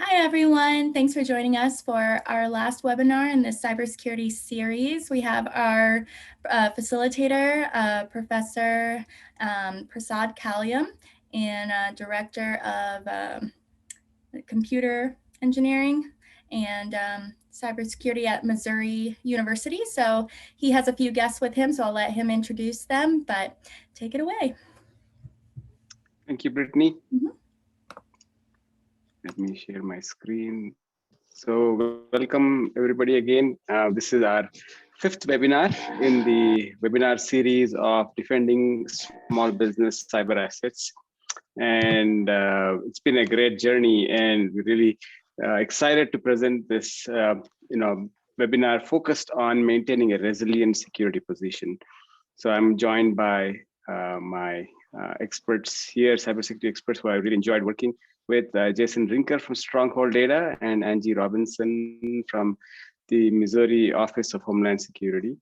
Hi, everyone. Thanks for joining us for our last webinar in this cybersecurity series. We have our facilitator, Professor Prasad Kalyam, and Director of Computer Engineering and Cybersecurity at Missouri University. So he has a few guests with him, so I'll let him introduce them, but take it away. Thank you, Brittany. Mm-hmm. Let me share my screen. So welcome everybody again. This is our fifth webinar in the webinar series of defending small business cyber assets. And it's been a great journey, and we're really excited to present this webinar focused on maintaining a resilient security position. So I'm joined by my experts here, cybersecurity experts who I really enjoyed working with, Jason Rinker from Stronghold Data and Angie Robinson from the Missouri Office of Homeland Security.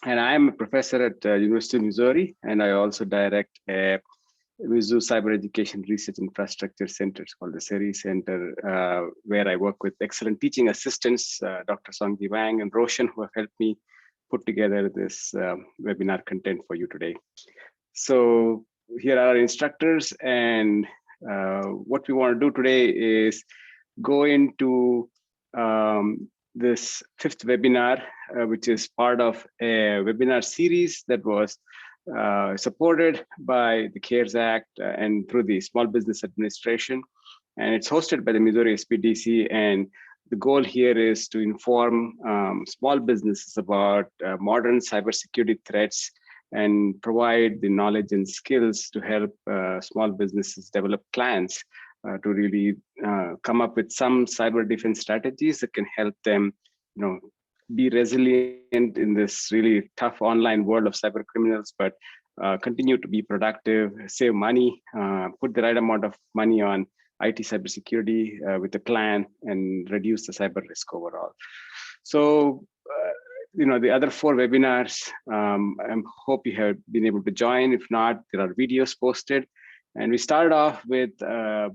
And I'm a professor at University of Missouri, and I also direct a Mizzou Cyber Education Research Infrastructure Center called the SERI Center, where I work with excellent teaching assistants, Dr. Songji Wang and Roshan, who have helped me put together this webinar content for you today. So here are our instructors, and what we want to do today is go into this fifth webinar, which is part of a webinar series that was supported by the CARES Act and through the Small Business Administration. And it's hosted by the Missouri SBDC. And the goal here is to inform small businesses about modern cybersecurity threats and provide the knowledge and skills to help small businesses develop plans to really come up with some cyber defense strategies that can help them, be resilient in this really tough online world of cyber criminals, but continue to be productive, save money, put the right amount of money on IT cybersecurity with a plan, and reduce the cyber risk overall. So, the other 4 webinars, I hope you have been able to join. If not, there are videos posted. And we started off with the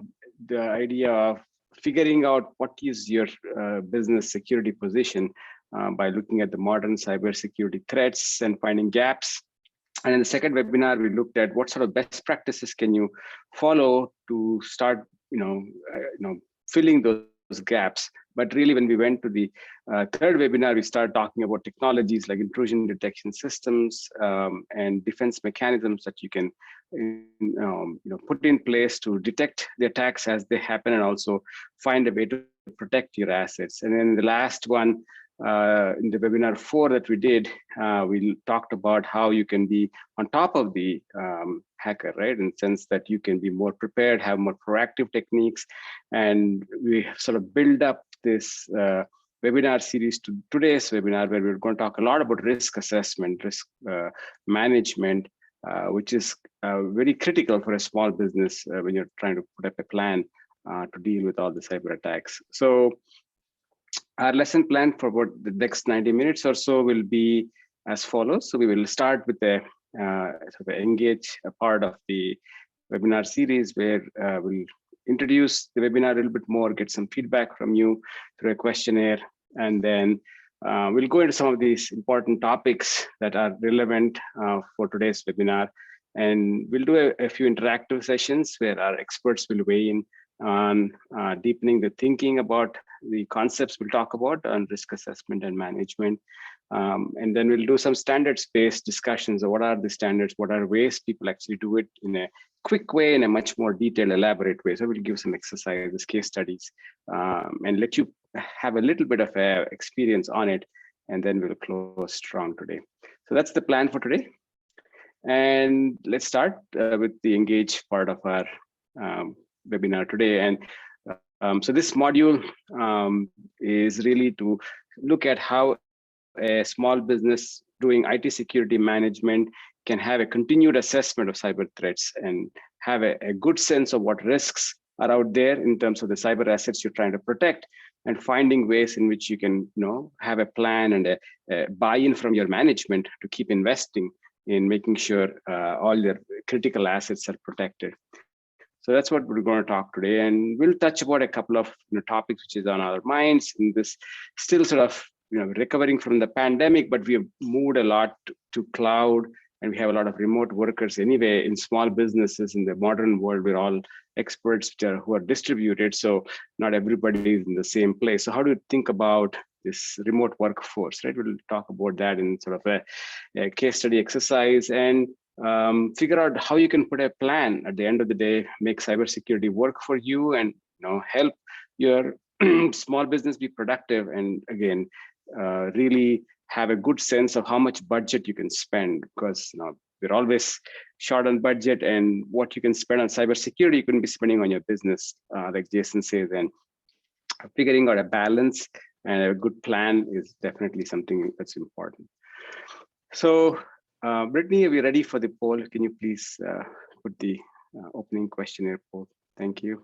idea of figuring out what is your business security position by looking at the modern cybersecurity threats and finding gaps. And in the second webinar, we looked at what sort of best practices can you follow to start, filling those gaps. But really, when we went to the third webinar, we started talking about technologies like intrusion detection systems and defense mechanisms that you can, put in place to detect the attacks as they happen, and also find a way to protect your assets. And then the last one, in the webinar 4 that we did, we talked about how you can be on top of the hacker, right? In the sense that you can be more prepared, have more proactive techniques. And we sort of build up this webinar series to today's webinar, where we're going to talk a lot about risk assessment, risk management, which is very critical for a small business when you're trying to put up a plan to deal with all the cyber attacks. So our lesson plan for about the next 90 minutes or so will be as follows. So we will start with the sort of engage a part of the webinar series, where we'll introduce the webinar a little bit more, get some feedback from you through a questionnaire, and then we'll go into some of these important topics that are relevant for today's webinar. And we'll do a few interactive sessions where our experts will weigh in on deepening the thinking about the concepts we'll talk about on risk assessment and management. And then we'll do some standards-based discussions of what are the standards, what are ways people actually do it in a quick way, in a much more detailed, elaborate way. So we'll give some exercises, case studies, and let you have a little bit of experience on it, and then we'll close strong today. So that's the plan for today. And let's start with the engage part of our webinar today. And so this module is really to look at how a small business doing IT security management can have a continued assessment of cyber threats and have a good sense of what risks are out there in terms of the cyber assets you're trying to protect, and finding ways in which you can have a plan and a buy-in from your management to keep investing in making sure all your critical assets are protected. So that's what we're going to talk today, and we'll touch about a couple of topics which is on our minds in this still sort of recovering from the pandemic, but we have moved a lot to cloud, and we have a lot of remote workers anyway in small businesses. In the modern world, we're all experts who are distributed, so not everybody is in the same place. So how do you think about this remote workforce, right? We'll talk about that in sort of a case study exercise, and figure out how you can put a plan at the end of the day, make cybersecurity work for you, and help your small business be productive, and again, really have a good sense of how much budget you can spend, because we're always short on budget, and what you can spend on cybersecurity you couldn't be spending on your business, like Jason says, and figuring out a balance and a good plan is definitely something that's important. So Brittany, are we ready for the poll? Can you please put the opening questionnaire poll? Thank you.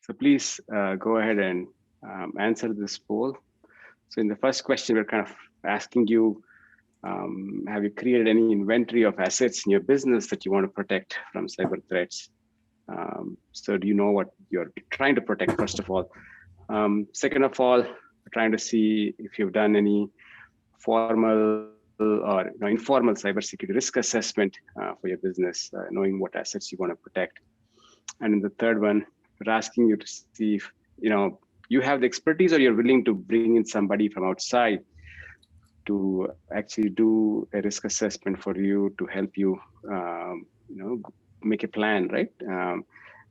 So please go ahead and answer this poll. So in the first question, we're kind of asking you, have you created any inventory of assets in your business that you want to protect from cyber threats? So do you know what you're trying to protect, first of all? Second of all, we're trying to see if you've done any formal or informal cybersecurity risk assessment for your business, knowing what assets you want to protect. And in the third one, we're asking you to see if you have the expertise, or you're willing to bring in somebody from outside to actually do a risk assessment for you to help you, make a plan, right?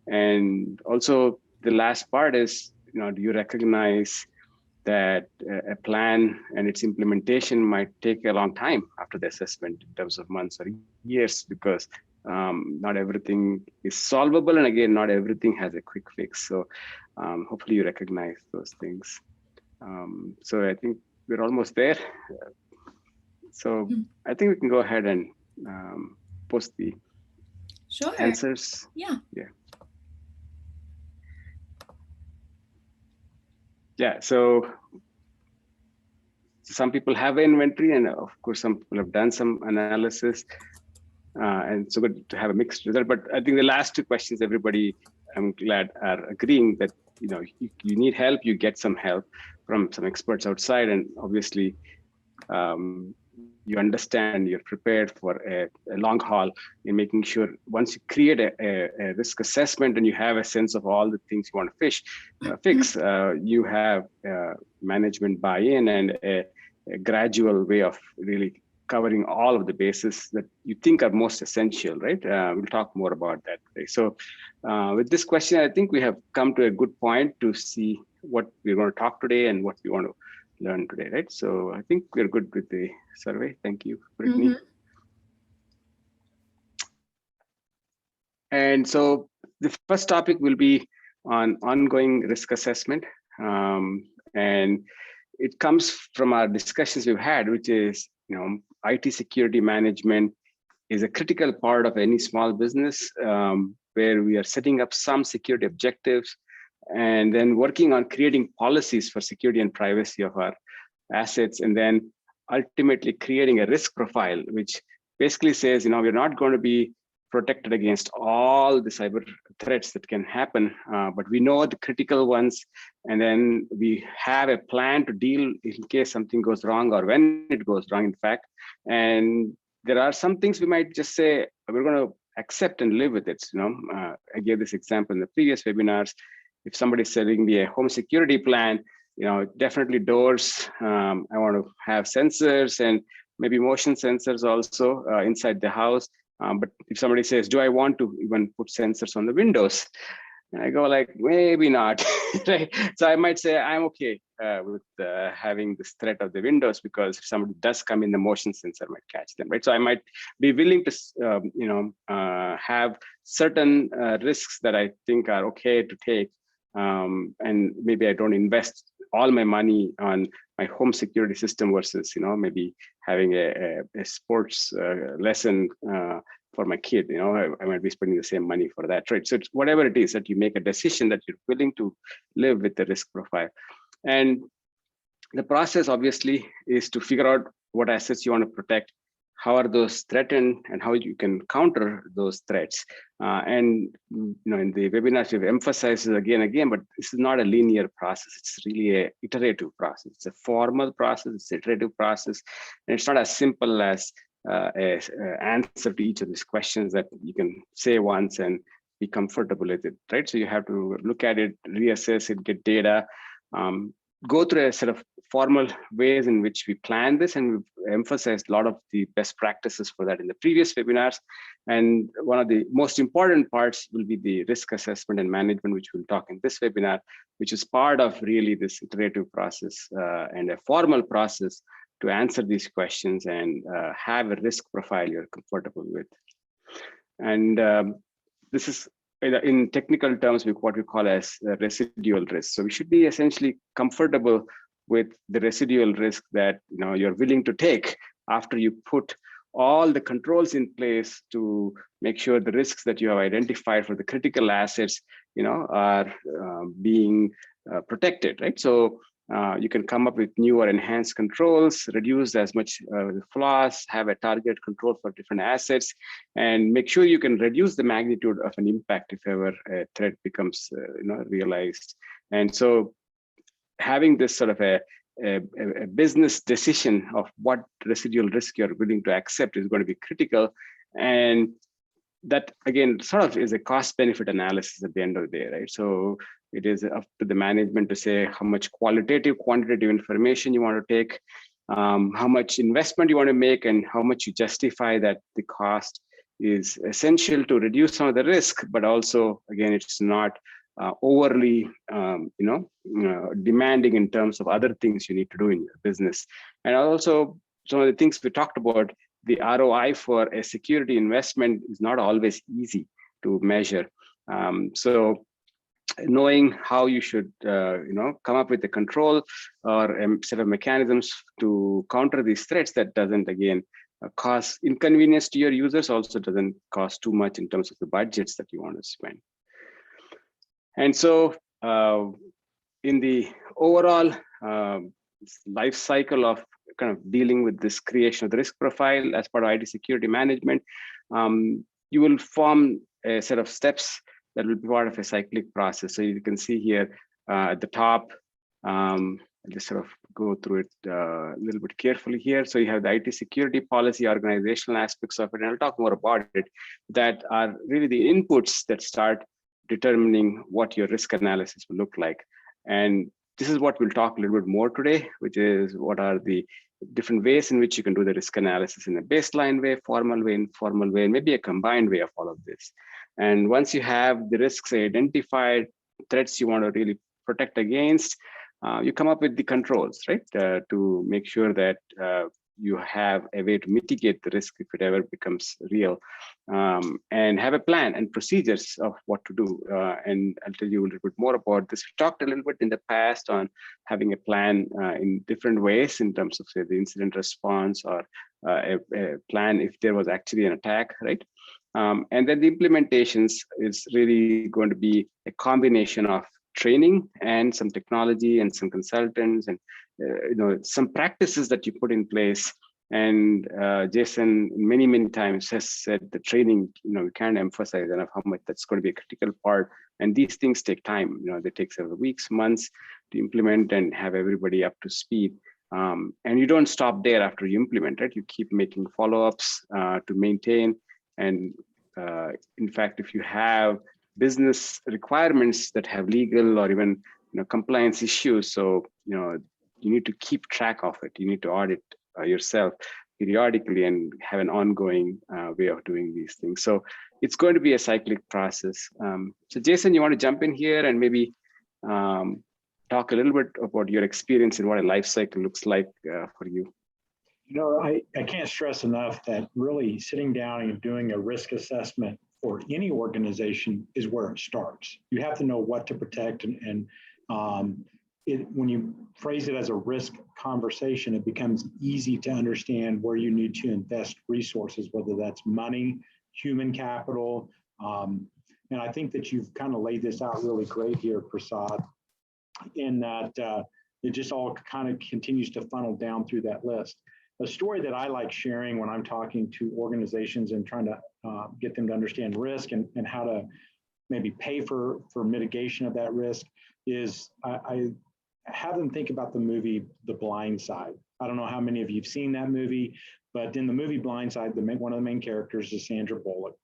And also the last part is, do you recognize that a plan and its implementation might take a long time after the assessment, in terms of months or years, because not everything is solvable, and again, not everything has a quick fix. So hopefully you recognize those things. So I think we're almost there. So I think we can go ahead and post the answers. Yeah. So some people have inventory, and of course some people have done some analysis, and so good to have a mixed result. But I think the last two questions, everybody, I'm glad, are agreeing that you need help, you get some help from some experts outside, and obviously you understand and you're prepared for a long haul in making sure once you create a risk assessment and you have a sense of all the things you want to fix, you have management buy-in and a gradual way of really covering all of the bases that you think are most essential, right? We'll talk more about that today. So with this question, I think we have come to a good point to see what we're going to talk today and what we want to learn today, right? So I think we're good with the survey. Thank you, Brittany. And so the first topic will be on ongoing risk assessment. And it comes from our discussions we've had, which is, IT security management is a critical part of any small business, where we are setting up some security objectives and then working on creating policies for security and privacy of our assets, and then ultimately creating a risk profile, which basically says, we're not going to be protected against all the cyber threats that can happen, but we know the critical ones, and then we have a plan to deal in case something goes wrong, or when it goes wrong, in fact. And there are some things we might just say, we're going to accept and live with it. I gave this example in the previous webinars. If somebody's selling me a home security plan, definitely doors, I want to have sensors and maybe motion sensors also inside the house. But if somebody says, do I want to even put sensors on the windows? And I go like, maybe not, right? So I might say, I'm okay with having this threat of the windows, because if somebody does come in, the motion sensor might catch them, right? So I might be willing to, have certain risks that I think are okay to take. And maybe I don't invest all my money on my home security system versus, maybe having a sports lesson for my kid. I might be spending the same money for that, right? So it's whatever it is that you make a decision that you're willing to live with the risk profile. And the process obviously is to figure out what assets you want to protect, how are those threatened and how you can counter those threats. And in the webinars, we've emphasized it again and again, but this is not a linear process. It's really a iterative process. It's a formal process. It's an iterative process, and it's not as simple as a answer to each of these questions that you can say once and be comfortable with it, right? So you have to look at it, reassess it, get data, go through a set of formal ways in which we plan this, and we've emphasized a lot of the best practices for that in the previous webinars. And one of the most important parts will be the risk assessment and management, which we'll talk in this webinar, which is part of really this iterative process and a formal process to answer these questions and have a risk profile you're comfortable with. And this is in technical terms with what we call as residual risk. So we should be essentially comfortable with the residual risk that you're willing to take after you put all the controls in place to make sure the risks that you have identified for the critical assets are being protected, right? So you can come up with new or enhanced controls, reduce as much flaws, have a target control for different assets, and make sure you can reduce the magnitude of an impact if ever a threat becomes realized. And so having this sort of a business decision of what residual risk you're willing to accept is going to be critical. And that, again, sort of is a cost-benefit analysis at the end of the day, right? So it is up to the management to say how much qualitative, quantitative information you want to take, how much investment you want to make, and how much you justify that the cost is essential to reduce some of the risk, but also, again, it's not overly, demanding in terms of other things you need to do in your business. And also, some of the things we talked about, the ROI for a security investment is not always easy to measure. So knowing how you should, come up with a control or a set of mechanisms to counter these threats that doesn't, again, cause inconvenience to your users, also doesn't cost too much in terms of the budgets that you want to spend. And so in the overall life cycle of kind of dealing with this creation of the risk profile as part of IT security management, you will form a set of steps that will be part of a cyclic process. So you can see here at the top, I'll just sort of go through it a little bit carefully here. So you have the IT security policy, organizational aspects of it, and I'll talk more about it, that are really the inputs that start determining what your risk analysis will look like. And this is what we'll talk a little bit more today, which is what are the different ways in which you can do the risk analysis in a baseline way, formal way, informal way, and maybe a combined way of all of this. And once you have the risks identified, threats you want to really protect against, you come up with the controls, right? To make sure that you have a way to mitigate the risk if it ever becomes real, and have a plan and procedures of what to do. And I'll tell you a little bit more about this. We talked a little bit in the past on having a plan in different ways in terms of, say, the incident response, or a plan if there was actually an attack, right? And then the implementations is really going to be a combination of training and some technology and some consultants and some practices that you put in place. And Jason many times has said the training, we can't emphasize enough how much that's going to be a critical part. And these things take time. They take several weeks, months to implement and have everybody up to speed. And you don't stop there after you implement it. You keep making follow-ups to maintain. And in fact, if you have business requirements that have legal or even compliance issues, so you need to keep track of it. You need to audit yourself periodically and have an ongoing way of doing these things. So it's going to be a cyclic process. So Jason, you want to jump in here and maybe talk a little bit about your experience and what a life cycle looks like for you? I can't stress enough that really sitting down and doing a risk assessment for any organization is where it starts. You have to know what to protect, and when you phrase it as a risk conversation, it becomes easy to understand where you need to invest resources, whether that's money, human capital. And I think that you've kind of laid this out really great here, Prasad, in that it just all kind of continues to funnel down through that list. a story that I like sharing when I'm talking to organizations and trying to get them to understand risk and how to maybe pay for mitigation of that risk is I have them think about the movie The Blind Side. I don't know how many of you have seen that movie, but in the movie Blind Side, one of the main characters is Sandra Bullock.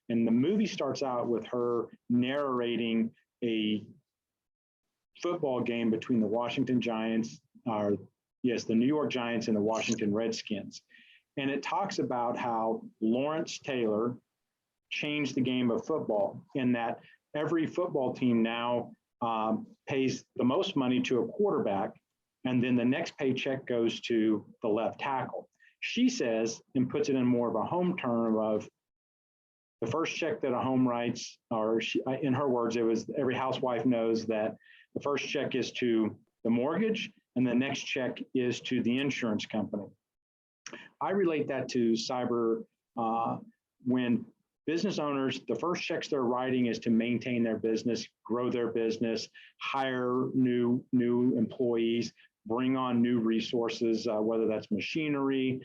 And the movie starts out with her narrating a football game between the Washington Giants, the New York Giants and the Washington Redskins. And it talks about how Lawrence Taylor changed the game of football in that every football team now pays the most money to a quarterback, and then the next paycheck goes to the left tackle. She says, and puts it in more of a home term of the first check that a home writes, or in her words, it was every housewife knows that the first check is to the mortgage and the next check is to the insurance company. I relate that to cyber when business owners, the first checks they're writing is to maintain their business, grow their business, hire new employees, bring on new resources, whether that's machinery.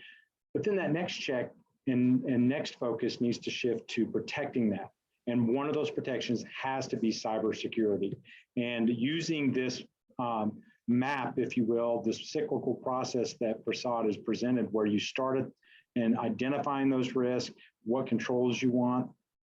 But then that next check and next focus needs to shift to protecting that. And one of those protections has to be cybersecurity. And using this map, if you will, this cyclical process that Prasad has presented, where you started in identifying those risks, what controls you want.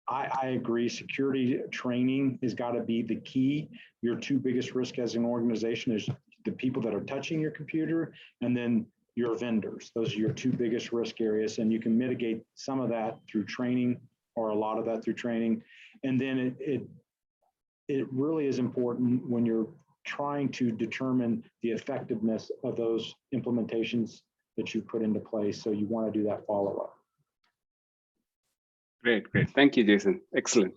I agree, security training has got to be the key. Your two biggest risks as an organization is the people that are touching your computer and then your vendors. Those are your two biggest risk areas, and you can mitigate some of that through training, or a lot of that through training. And then it really is important when you're trying to determine the effectiveness of those implementations that you put into place. So you want to do that follow-up. Great. Thank you, Jason. Excellent.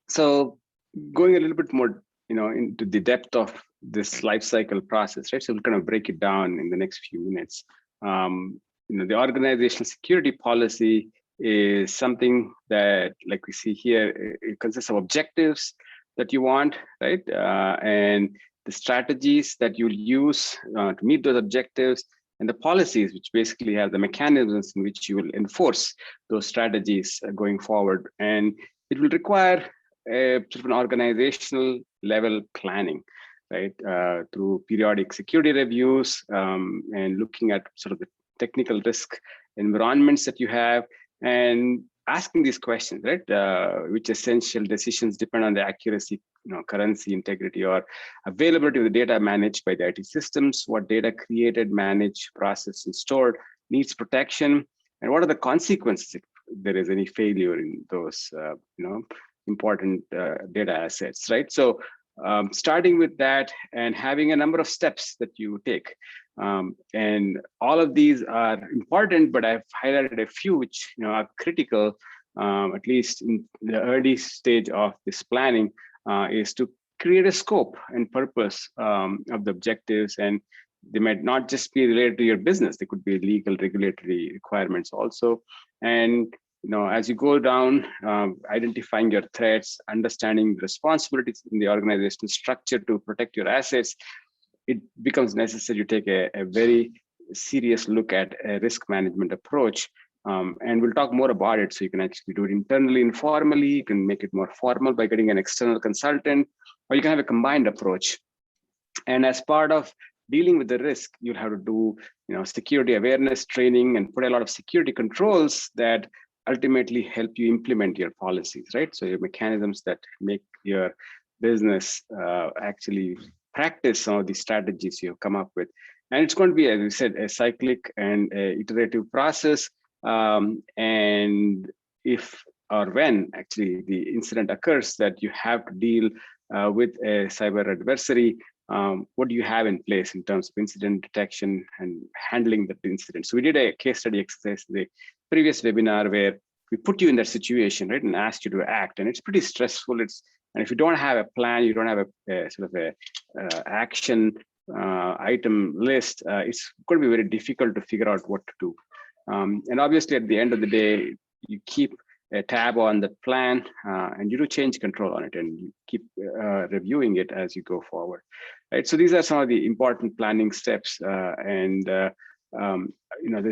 So going a little bit more, into the depth of this life cycle process, right? So we'll kind of break it down in the next few minutes. The organizational security policy is something that, like we see here, it consists of objectives that you want, right? And the strategies that you'll use to meet those objectives, and the policies, which basically have the mechanisms in which you will enforce those strategies going forward. And it will require a sort of an organizational level planning, right? Through periodic security reviews and looking at sort of the technical risk environments that you have, and asking these questions, right? Which essential decisions depend on the accuracy, currency, integrity, or availability of the data managed by the IT systems, what data created, managed, processed, and stored needs protection, and what are the consequences if there is any failure in those, important data assets, right? So starting with that and having a number of steps that you take. And all of these are important, but I've highlighted a few which are critical, at least in the early stage of this planning, is to create a scope and purpose of the objectives. And they might not just be related to your business, they could be legal, regulatory requirements also. And as you go down, identifying your threats, understanding the responsibilities in the organizational structure to protect your assets, it becomes necessary to take a very serious look at a risk management approach. And we'll talk more about it. So you can actually do it internally, informally, you can make it more formal by getting an external consultant, or you can have a combined approach. And as part of dealing with the risk, you'll have to do security awareness training and put a lot of security controls that ultimately help you implement your policies, right? So your mechanisms that make your business actually practice some of the strategies you've come up with. And it's going to be, as we said, a cyclic and a iterative process. And if or when actually the incident occurs that you have to deal with a cyber adversary, what do you have in place in terms of incident detection and handling the incident? So we did a case study exercise in the previous webinar where we put you in that situation, right, and asked you to act. And it's pretty stressful. And if you don't have a plan, you don't have a sort of a action item list, it's going to be very difficult to figure out what to do. And obviously, at the end of the day, you keep a tab on the plan, and you do change control on it, and you keep reviewing it as you go forward, right? So these are some of the important planning steps, the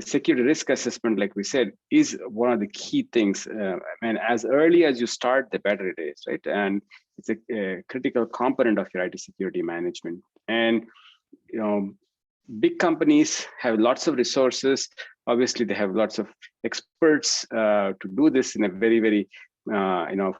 security risk assessment, like we said, is one of the key things. And as early as you start, the better it is, right? And it's a critical component of your IT security management. And big companies have lots of resources. Obviously, they have lots of experts to do this in a very, very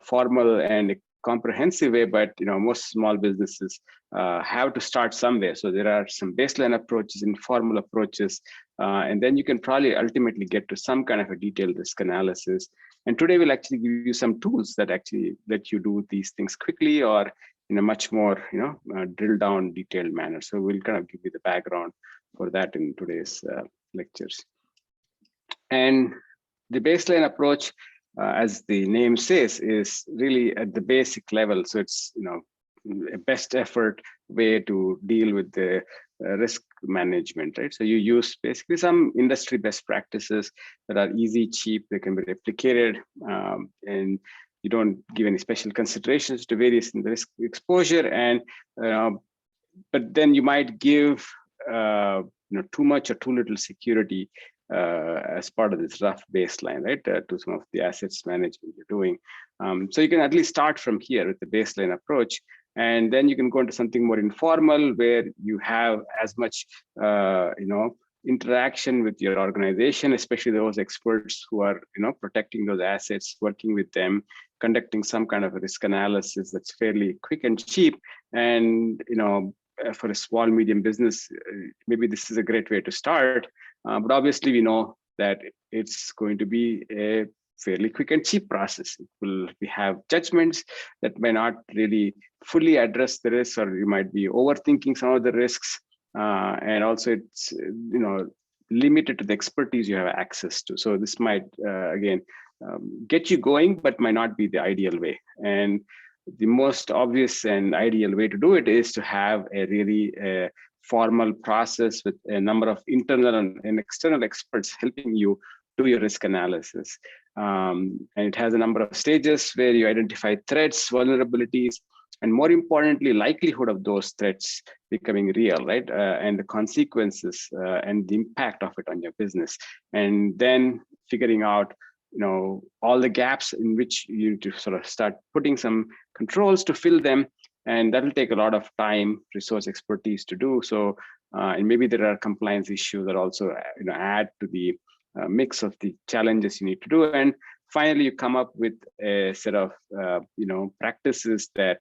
formal and comprehensive way. But most small businesses have to start somewhere. So there are some baseline approaches, informal approaches, and then you can probably ultimately get to some kind of a detailed risk analysis. And today we'll actually give you some tools that actually let you do these things quickly or in a much more drill down detailed manner. So we'll kind of give you the background for that in today's lectures. And the baseline approach, as the name says, is really at the basic level. So it's a best effort way to deal with the risk management, right? So you use basically some industry best practices that are easy, cheap, they can be replicated, and you don't give any special considerations to various in the risk exposure. And but then you might give too much or too little security as part of this rough baseline, right, to some of the assets management you're doing. So you can at least start from here with the baseline approach, and then you can go into something more informal where you have as much interaction with your organization, especially those experts who are protecting those assets, working with them, conducting some kind of a risk analysis that's fairly quick and cheap. And for a small medium business, maybe this is a great way to start, but obviously we know that it's going to be a fairly quick and cheap process. We have judgments that may not really fully address the risks, or you might be overthinking some of the risks, and also it's limited to the expertise you have access to. So this might again get you going, but might not be the ideal way. And the most obvious and ideal way to do it is to have a really formal process with a number of internal and external experts helping you do your risk analysis. And it has a number of stages where you identify threats, vulnerabilities, and more importantly, likelihood of those threats becoming real, right? And the consequences and the impact of it on your business. And then figuring out all the gaps in which you need to sort of start putting some controls to fill them. And that will take a lot of time, resource, expertise to do. So, and maybe there are compliance issues that also add to the mix of the challenges you need to do. And finally, you come up with a set of practices that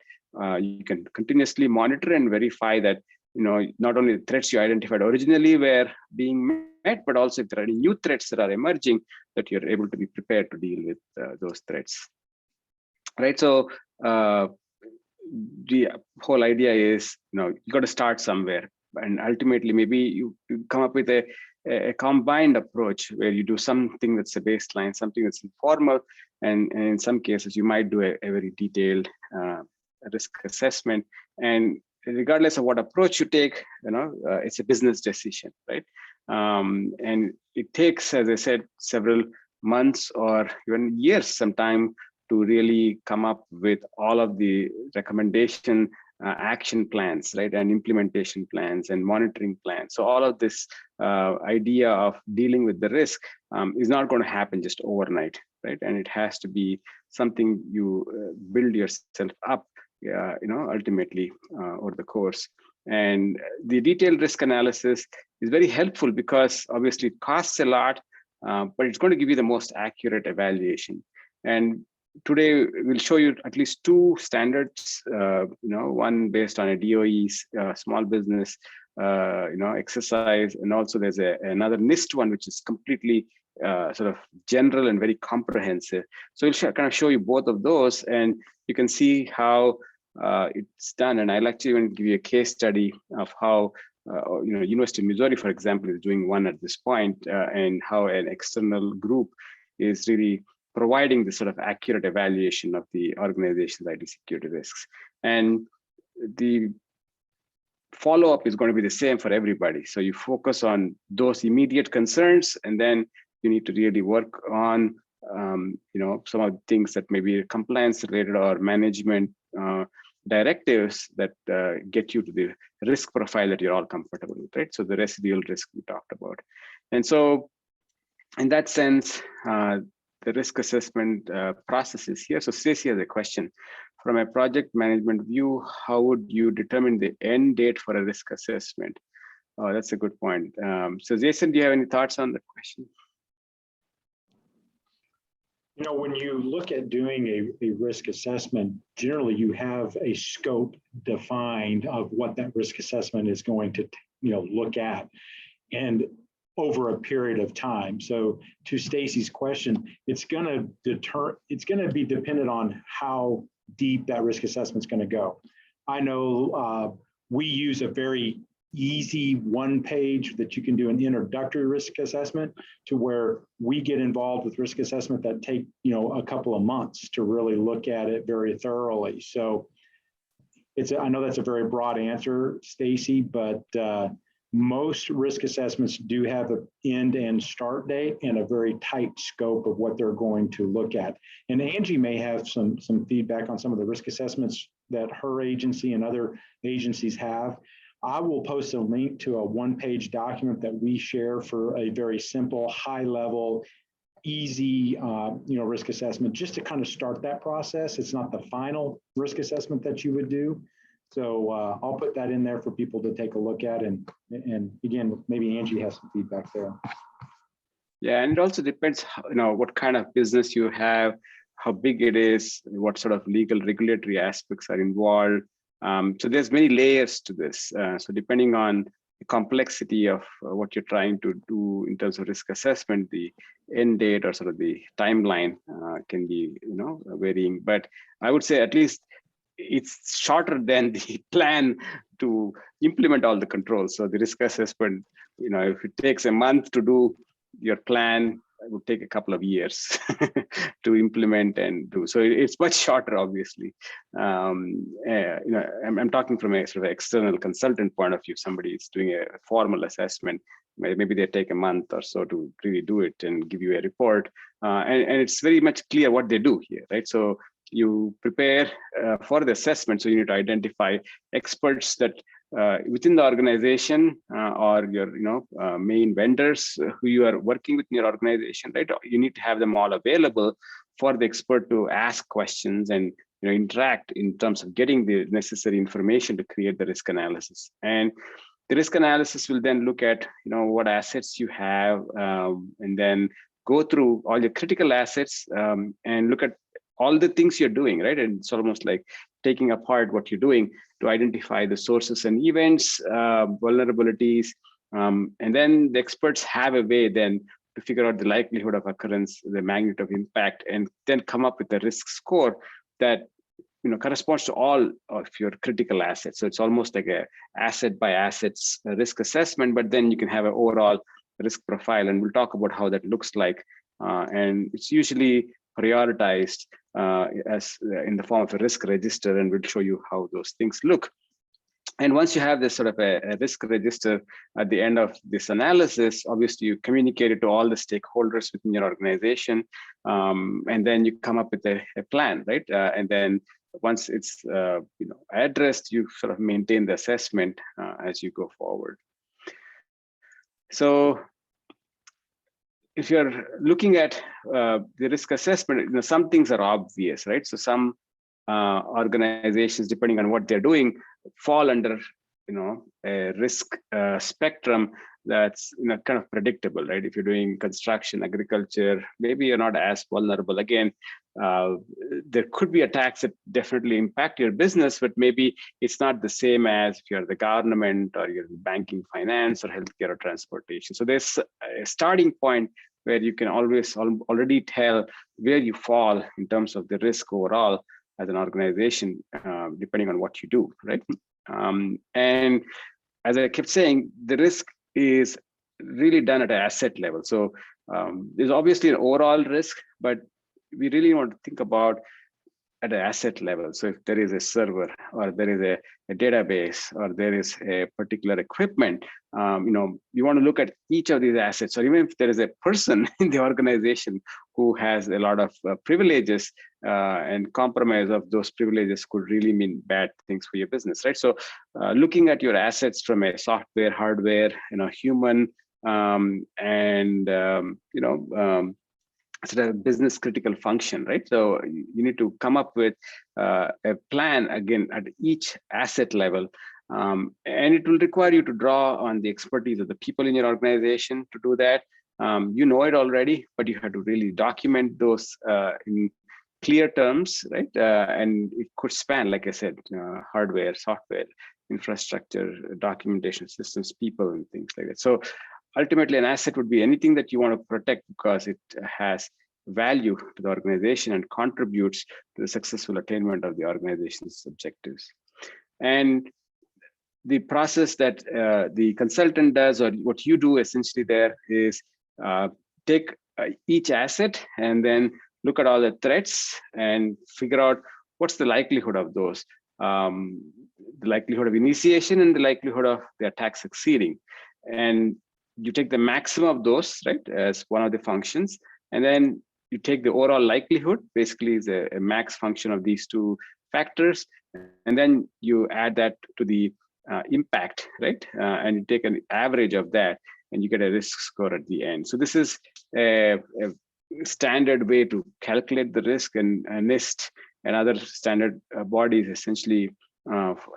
you can continuously monitor and verify that not only the threats you identified originally were being met, but also if there are any new threats that are emerging, that you're able to be prepared to deal with those threats, right? So the whole idea is you got to start somewhere, and ultimately maybe you come up with a combined approach where you do something that's a baseline, something that's informal, and in some cases you might do a very detailed risk assessment. And regardless of what approach you take, it's a business decision, right? And it takes, as I said, several months or even years sometime to really come up with all of the recommendation action plans, right, and implementation plans and monitoring plans. So all of this idea of dealing with the risk is not going to happen just overnight, right? And it has to be something you build yourself up, ultimately over the course. And the detailed risk analysis is very helpful because obviously it costs a lot, but it's going to give you the most accurate evaluation. And today we'll show you at least two standards, one based on a DOE's small business exercise, and also there's another NIST one which is completely sort of general and very comprehensive. So we'll kind of show you both of those, and you can see how it's done. And I'll actually even give you a case study of how University of Missouri, for example, is doing one at this point, and how an external group is really providing this sort of accurate evaluation of the organization's IT security risks. And the follow-up is going to be the same for everybody. So you focus on those immediate concerns, and then you need to really work on some of the things that may be compliance related or management directives that get you to the risk profile that you're all comfortable with, right? So the residual risk we talked about. And so in that sense, the risk assessment process is here. So Stacey has a question. From a project management view, how would you determine the end date for a risk assessment? Oh, that's a good point. So Jason, do you have any thoughts on the question? When you look at doing a risk assessment, generally you have a scope defined of what that risk assessment is going to look at, and over a period of time. So to Stacey's question, it's going to be dependent on how deep that risk assessment is going to go. I know we use a very easy one page that you can do an introductory risk assessment, to where we get involved with risk assessment that take a couple of months to really look at it very thoroughly. So I know that's a very broad answer, Stacey, but most risk assessments do have an end and start date and a very tight scope of what they're going to look at. And Angie may have some feedback on some of the risk assessments that her agency and other agencies have. I will post a link to a one-page document that we share for a very simple, high-level, easy, risk assessment, just to kind of start that process. It's not the final risk assessment that you would do. So I'll put that in there for people to take a look at. And again, maybe Angie has some feedback there. Yeah, and it also depends, what kind of business you have, how big it is, what sort of legal regulatory aspects are involved. So there's many layers to this. So depending on the complexity of what you're trying to do in terms of risk assessment, the end date or sort of the timeline can be, varying. But I would say at least it's shorter than the plan to implement all the controls. So the risk assessment, if it takes a month to do your plan, it would take a couple of years to implement and do. So it's much shorter, obviously. I'm talking from a sort of external consultant point of view. Somebody is doing a formal assessment, maybe they take a month or so to really do it and give you a report. And it's very much clear what they do here, right? So you prepare for the assessment. So you need to identify experts that within the organization or your main vendors who you are working with in your organization, right? You need to have them all available for the expert to ask questions and interact in terms of getting the necessary information to create the risk analysis. And the risk analysis will then look at what assets you have, and then go through all your critical assets and look at all the things you're doing, right? And it's almost like taking apart what you're doing to identify the sources and events, vulnerabilities, and then the experts have a way then to figure out the likelihood of occurrence, the magnitude of impact, and then come up with a risk score that corresponds to all of your critical assets. So it's almost like a asset by assets risk assessment, but then you can have an overall risk profile, and we'll talk about how that looks like. And it's usually prioritized as in the form of a risk register, and we'll show you how those things look. And once you have this sort of a risk register at the end of this analysis, obviously you communicate it to all the stakeholders within your organization, and then you come up with a plan, right? And then once it's addressed, you sort of maintain the assessment as you go forward. So if you're looking at the risk assessment, some things are obvious, right? So some organizations, depending on what they're doing, fall under a risk spectrum that's kind of predictable, right? If you're doing construction, agriculture, maybe you're not as vulnerable. Again, there could be attacks that definitely impact your business, but maybe it's not the same as if you're the government or you're banking, finance, or healthcare or transportation. So there's a starting point where you can already tell where you fall in terms of the risk overall as an organization, depending on what you do, right? And as I kept saying, the risk is really done at an asset level. So there's obviously an overall risk, but we really want to think about at an asset level. So if there is a server or there is a database or there is a particular equipment, you want to look at each of these assets. Or even if there is a person in the organization who has a lot of privileges, and compromise of those privileges could really mean bad things for your business, right? So looking at your assets from a software, hardware, human, sort of business critical function, right? So you need to come up with a plan again at each asset level, and it will require you to draw on the expertise of the people in your organization to do that. You know it already, but you have to really document those in clear terms, right? And it could span, like I said, hardware, software, infrastructure, documentation systems, people, and things like that. So ultimately, an asset would be anything that you want to protect because it has value to the organization and contributes to the successful attainment of the organization's objectives. And the process that the consultant does, or what you do essentially there, is take each asset and then look at all the threats and figure out what's the likelihood of those, the likelihood of initiation and the likelihood of the attack succeeding. And you take the maximum of those, right, as one of the functions, and then you take the overall likelihood, basically is a max function of these two factors, and then you add that to the impact, right, and you take an average of that, and you get a risk score at the end. So this is a standard way to calculate the risk, and NIST and other standard bodies essentially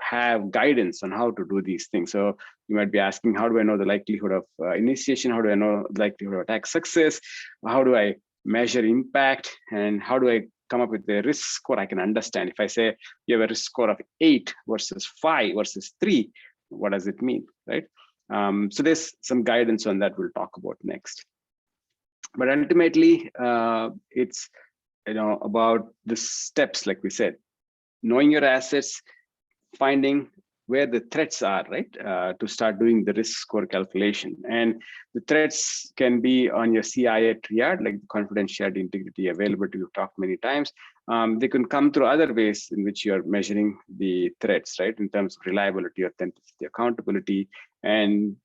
have guidance on how to do these things. So you might be asking, how do I know the likelihood of initiation? How do I know the likelihood of attack success? How do I measure impact? And how do I come up with a risk score I can understand? If I say you have a risk score of 8 versus 5 versus 3, what does it mean, right? So there's some guidance on that we'll talk about next. But ultimately, it's about the steps, like we said, knowing your assets, finding where the threats are, right, to start doing the risk score calculation. And the threats can be on your CIA triad, like confidentiality, integrity, availability, we've talked many times. They can come through other ways in which you're measuring the threats, right, in terms of reliability, authenticity, accountability. And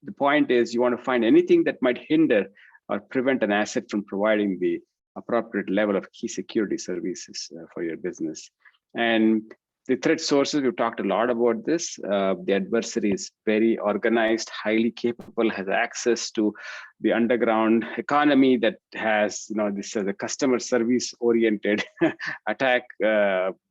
the point is, you want to find anything that might hinder or prevent an asset from providing the appropriate level of key security services for your business. And the threat sources, we've talked a lot about this. The adversary is very organized, highly capable, has access to the underground economy that has, this as a customer service oriented attack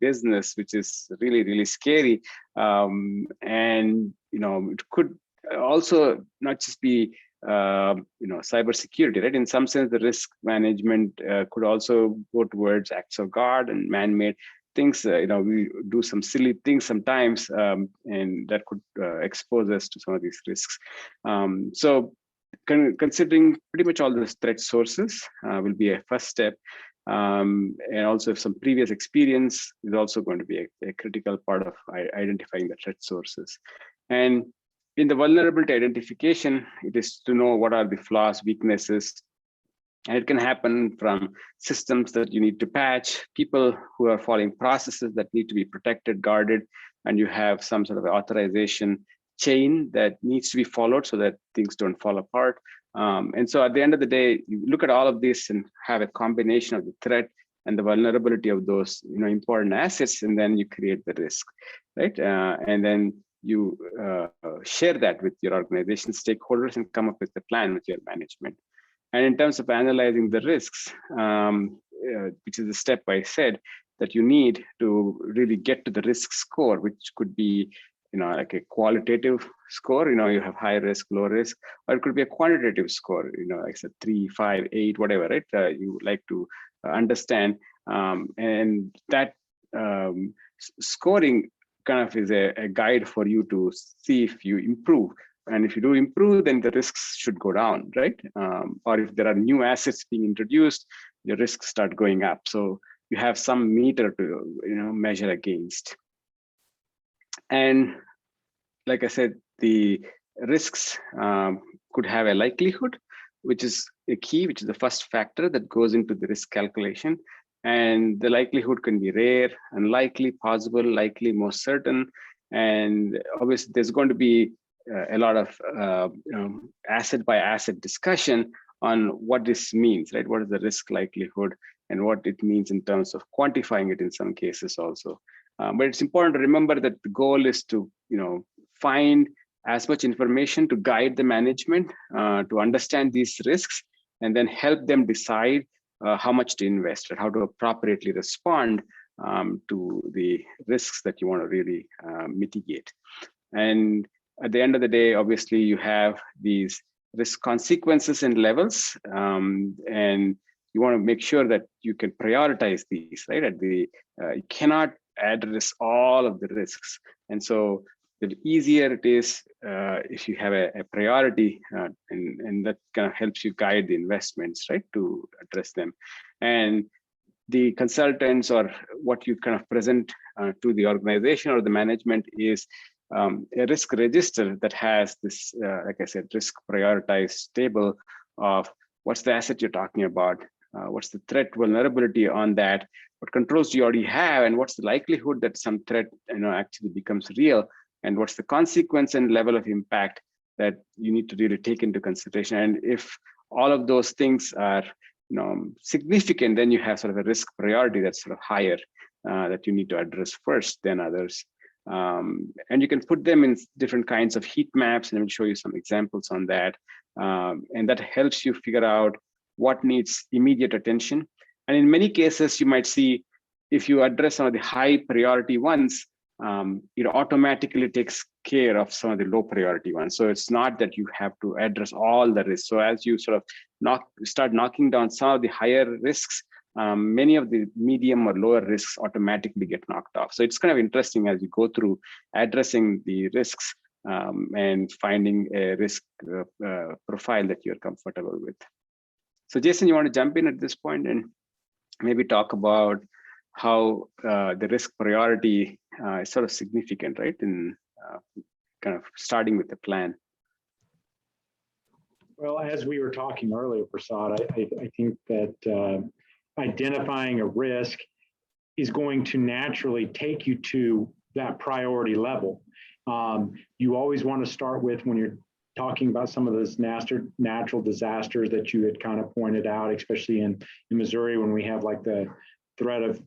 business, which is really, really scary. And, it could also not just be cybersecurity, right? In some sense, the risk management could also go towards acts of God and man-made things. We do some silly things sometimes, and that could expose us to some of these risks. So considering pretty much all those threat sources will be a first step. And also if some previous experience is also going to be a critical part of identifying the threat sources. And in the vulnerability identification, it is to know what are the flaws, weaknesses. And it can happen from systems that you need to patch, people who are following processes that need to be protected, guarded, and you have some sort of authorization chain that needs to be followed so that things don't fall apart. And so at the end of the day, you look at all of this and have a combination of the threat and the vulnerability of those important assets, and then you create the risk, right? And then you share that with your organization stakeholders and come up with a plan with your management. And in terms of analyzing the risks, which is the step I said that you need to really get to the risk score, which could be, like a qualitative score, you have high risk, low risk, or it could be a quantitative score, like I said, 3, 5, 8, whatever, right? You like to understand. And that scoring kind of is a guide for you to see if you improve. And if you do improve, then the risks should go down, right? Or if there are new assets being introduced, your risks start going up. So you have some meter to measure against. And like I said, the risks could have a likelihood, which is a key, which is the first factor that goes into the risk calculation. and the likelihood can be rare, unlikely, possible, likely, most certain. And obviously there's going to be a lot of asset by asset discussion on what this means, right? What is the risk likelihood and what it means in terms of quantifying it in some cases also. But it's important to remember that the goal is to find as much information to guide the management to understand these risks and then help them decide how much to invest or how to appropriately respond to the risks that you want to really mitigate. And at the end of the day, obviously, you have these risk consequences and levels, and you want to make sure that you can prioritize these, right? You cannot address all of the risks. And so the easier it is if you have a priority, and that kind of helps you guide the investments, right, to address them. And the consultants or what you kind of present to the organization or the management is a risk register that has this, like I said, risk prioritized table of what's the asset you're talking about, what's the threat vulnerability on that, what controls do you already have, and what's the likelihood that some threat actually becomes real, and what's the consequence and level of impact that you need to really take into consideration. And if all of those things are significant, then you have sort of a risk priority that's sort of higher that you need to address first than others. And you can put them in different kinds of heat maps, and I will show you some examples on that. And that helps you figure out what needs immediate attention. And in many cases, you might see if you address some of the high priority ones, it automatically takes care of some of the low priority ones. So it's not that you have to address all the risks. So as you sort of start knocking down some of the higher risks, many of the medium or lower risks automatically get knocked off. So it's kind of interesting as you go through addressing the risks and finding a risk profile that you're comfortable with. So Jason, you want to jump in at this point and maybe talk about how the risk priority is sort of significant, right? In kind of starting with the plan. Well, as we were talking earlier, Prasad, I think that identifying a risk is going to naturally take you to that priority level. You always want to start with, when you're talking about some of those natural disasters that you had kind of pointed out, especially in Missouri, when we have like the threat of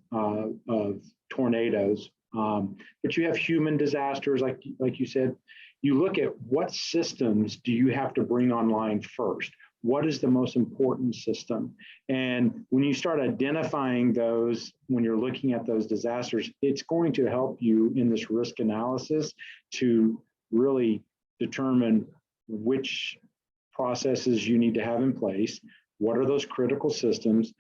tornadoes. But you have human disasters, like you said. You look at what systems do you have to bring online first? What is the most important system? And when you start identifying those, when you're looking at those disasters, it's going to help you in this risk analysis to really determine which processes you need to have in place. What are those critical systems?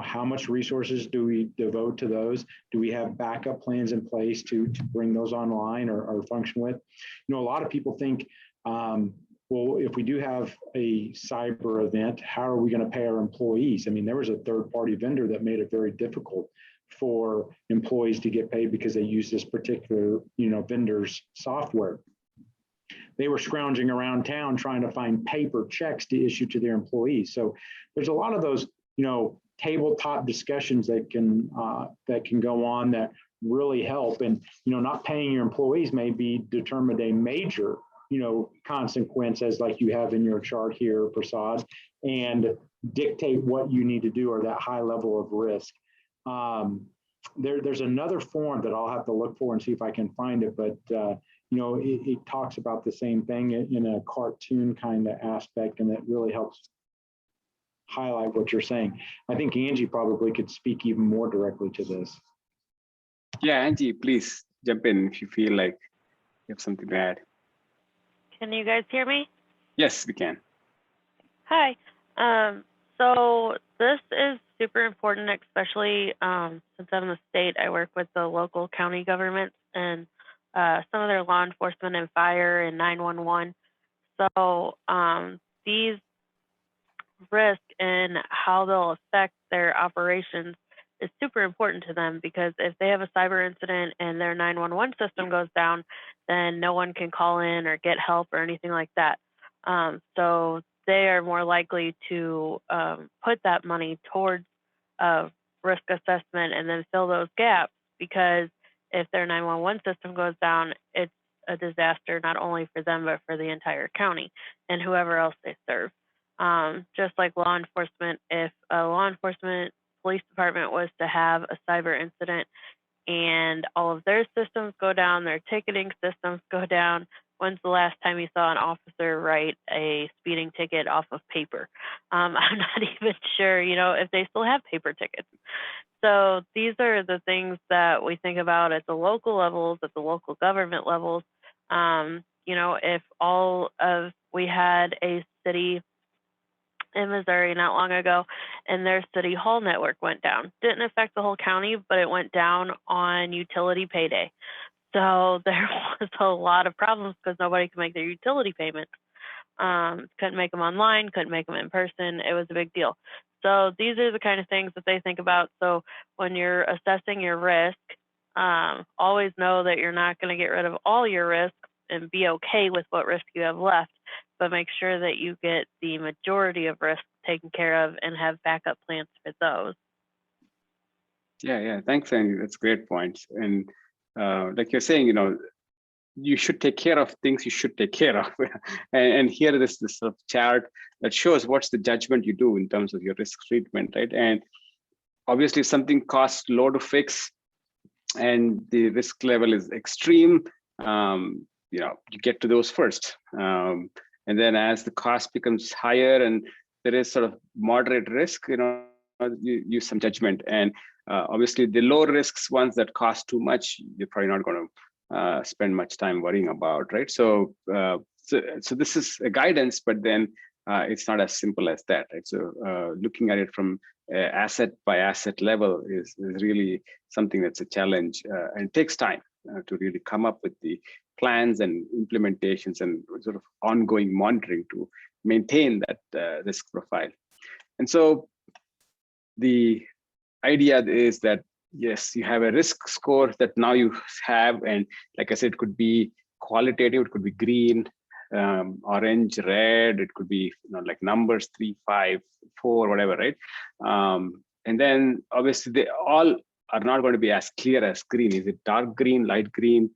How much resources do we devote to those? Do we have backup plans in place to bring those online or function with? A lot of people think, well, if we do have a cyber event, how are we going to pay our employees? I mean, there was a third-party vendor that made it very difficult for employees to get paid because they use this particular, vendor's software. They were scrounging around town trying to find paper checks to issue to their employees. So there's a lot of those, tabletop discussions that can go on that really help. And not paying your employees may be determined a major consequence, as like you have in your chart here, Prasad, and dictate what you need to do, or that high level of risk. There's another form that I'll have to look for and see if I can find it, but it talks about the same thing in a cartoon kind of aspect, and that really helps highlight what you're saying. I think Angie probably could speak even more directly to this. Yeah, Angie, please jump in if you feel like you have something to add. Can you guys hear me? Yes, we can. Hi. So this is super important, especially since I'm in the state. I work with the local county governments and some of their law enforcement and fire and 911. So these risks and how they'll affect their operations is super important to them, because if they have a cyber incident and their 911 system goes down, then no one can call in or get help or anything like that. So they are more likely to put that money towards risk assessment and then fill those gaps, because if their 911 system goes down, it's a disaster not only for them but for the entire county and whoever else they serve. Just like law enforcement, if a law enforcement police department was to have a cyber incident and all of their systems go down, their ticketing systems go down, when's the last time you saw an officer write a speeding ticket off of paper? I'm not even sure, if they still have paper tickets. So these are the things that we think about at the local levels, at the local government levels. If we had a city in Missouri not long ago, and their city hall network went down. Didn't affect the whole county, but it went down on utility payday. So there was a lot of problems because nobody could make their utility payments. Couldn't make them online, couldn't make them in person. It was a big deal. So these are the kind of things that they think about. So when you're assessing your risk, always know that you're not going to get rid of all your risk and be okay with what risk you have left, but make sure that you get the majority of risk taken care of and have backup plans for those. Yeah. Thanks, Andy. That's great points. And like you're saying, you should take care of things you should take care of. and here this sort of chart that shows what's the judgment you do in terms of your risk treatment, right? And obviously something costs low to fix and the risk level is extreme, you get to those first. And then as the cost becomes higher and there is sort of moderate risk, you use some judgment. And obviously the low risks ones that cost too much, you're probably not going to spend much time worrying about, right? So this is a guidance, but then it's not as simple as that, right? So looking at it from asset by asset level is really something that's a challenge, and it takes time to really come up with the plans and implementations and sort of ongoing monitoring to maintain that risk profile. And so the idea is that, yes, you have a risk score that now you have, and like I said, it could be qualitative, it could be green, orange, red, it could be like numbers 3, 5, 4, whatever, right? And then obviously they all are not going to be as clear as green. Is it dark green, light green?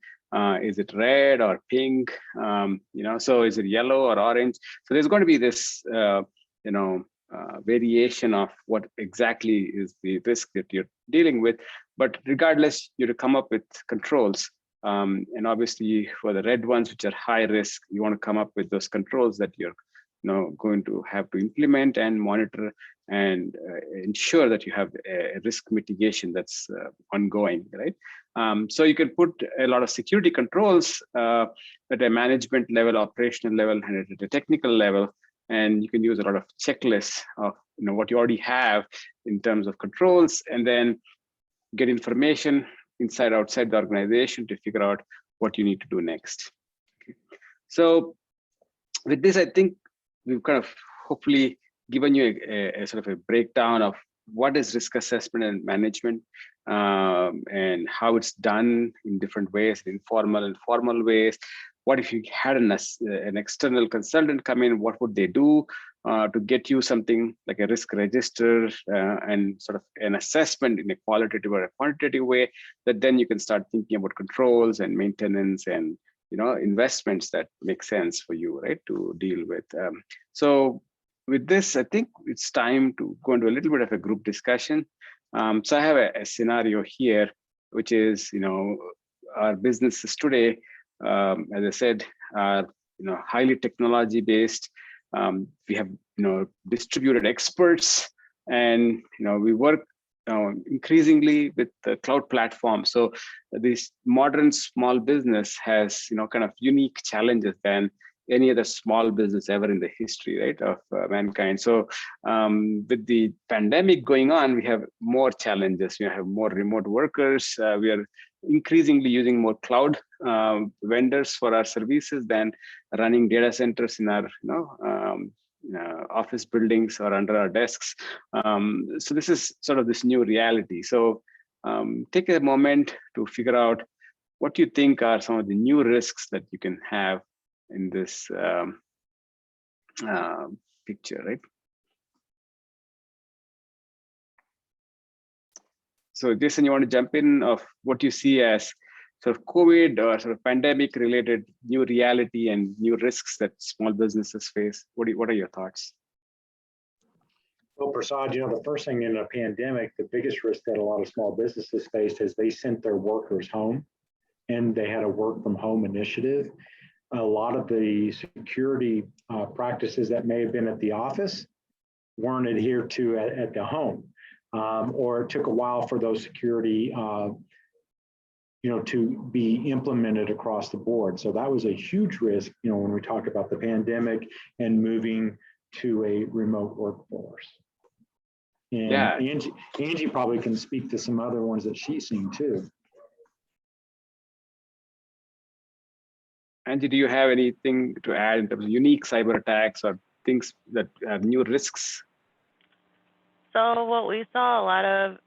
Is it red or pink? So is it yellow or orange? So there's going to be this, variation of what exactly is the risk that you're dealing with. But regardless, you have to come up with controls. And obviously for the red ones, which are high risk, you want to come up with those controls that you're going to have to implement and monitor and ensure that you have a risk mitigation that's ongoing, right? So you can put a lot of security controls at a management level, operational level, and at a technical level. And you can use a lot of checklists of what you already have in terms of controls, and then get information inside, outside the organization to figure out what you need to do next. Okay. So with this, I think we've kind of hopefully given you a sort of a breakdown of what is risk assessment and management, and how it's done in different ways, informal and formal ways. What if you had an external consultant come in? What would they do to get you something like a risk register and sort of an assessment in a qualitative or a quantitative way that then you can start thinking about controls and maintenance and investments that make sense for you, right, to deal with. So with this, I think it's time to go into a little bit of a group discussion. So I have a scenario here, which is, our businesses today, as I said, are highly technology based. We have distributed experts, and we work increasingly with the cloud platform. So this modern small business has kind of unique challenges than any other small business ever in the history, right, of mankind. So with the pandemic going on, we have more challenges. We have more remote workers. We are increasingly using more cloud vendors for our services than running data centers in our office buildings or under our desks. So this is sort of this new reality. So take a moment to figure out what you think are some of the new risks that you can have in this picture, right? So Jason, you want to jump in of what you see as sort of COVID or sort of pandemic related new reality and new risks that small businesses face? What are your thoughts? Well, Prasad, the first thing in a pandemic, the biggest risk that a lot of small businesses faced is they sent their workers home and they had a work from home initiative. A lot of the security practices that may have been at the office weren't adhered to at the home, or it took a while for those security to be implemented across the board. So that was a huge risk, when we talk about the pandemic and moving to a remote workforce. And yeah, Angie probably can speak to some other ones that she's seen too. Angie, do you have anything to add in terms of unique cyber attacks or things that are new risks? So what we saw a lot of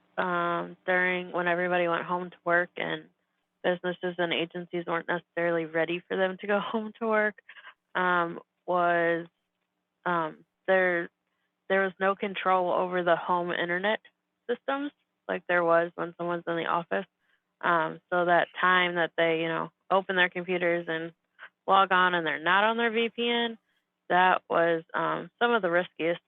during when everybody went home to work and businesses and agencies weren't necessarily ready for them to go home to work, was there was no control over the home internet systems like there was when someone's in the office. So that time that they, open their computers and log on and they're not on their VPN, that was some of the riskiest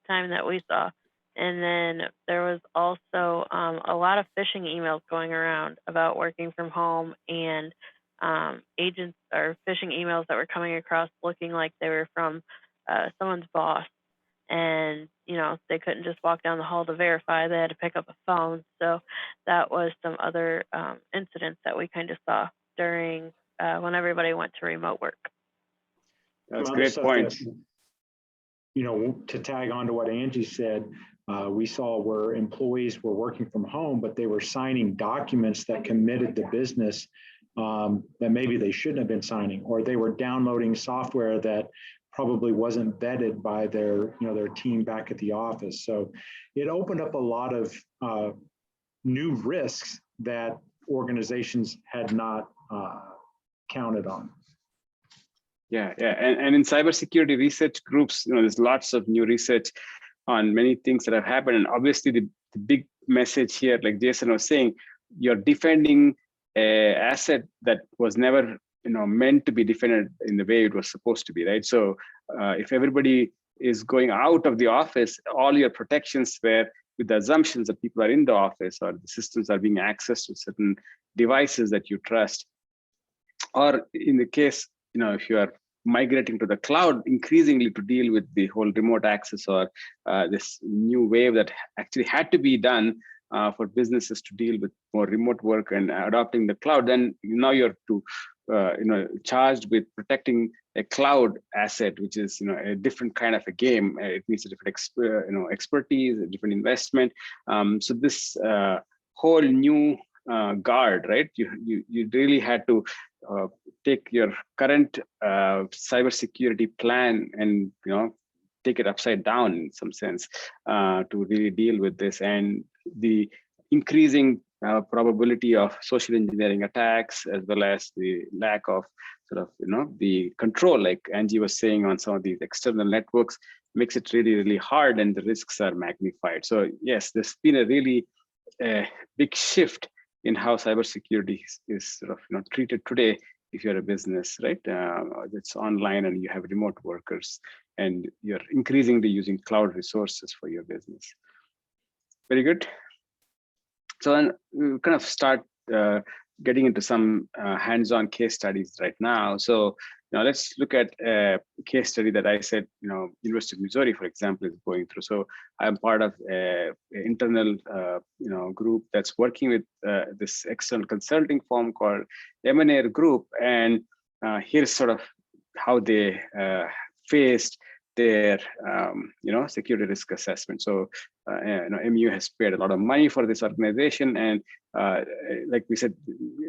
time that we saw. And then there was also a lot of phishing emails going around about working from home, and agents or phishing emails that were coming across looking like they were from someone's boss. And, they couldn't just walk down the hall to verify. They had to pick up a phone. So that was some other incidents that we kind of saw during when everybody went to remote work. That's a great point. To tag on to what Angie said, we saw where employees were working from home, but they were signing documents that committed the business that maybe they shouldn't have been signing, or they were downloading software that probably wasn't vetted by their team back at the office. So it opened up a lot of new risks that organizations had not counted on. Yeah, and in cybersecurity research groups, there's lots of new research on many things that have happened. And obviously the big message here, like Jason was saying, you're defending an asset that was never meant to be defended in the way it was supposed to be, right? So if everybody is going out of the office, all your protections were with the assumptions that people are in the office or the systems are being accessed with certain devices that you trust. Or in the case, if you are migrating to the cloud increasingly to deal with the whole remote access or this new wave that actually had to be done for businesses to deal with more remote work and adopting the cloud, then now you're charged with protecting a cloud asset, which is a different kind of a game. It needs a different expertise, a different investment. So this whole new guard, right? You really had to take your current cybersecurity plan and take it upside down in some sense to really deal with this, and the increasing probability of social engineering attacks, as well as the lack of sort of the control, like Angie was saying, on some of these external networks, makes it really, really hard, and the risks are magnified. So yes, there's been a really big shift in how cybersecurity is sort of treated today. If you're a business, right, it's online and you have remote workers, and you're increasingly using cloud resources for your business. Very good. So then we'll kind of start getting into some hands-on case studies right now. So now let's look at a case study that I said, University of Missouri, for example, is going through. So I'm part of an internal, group that's working with this external consulting firm called M&A Group. And here's sort of how they faced their, security risk assessment. So, MU has paid a lot of money for this organization, and like we said,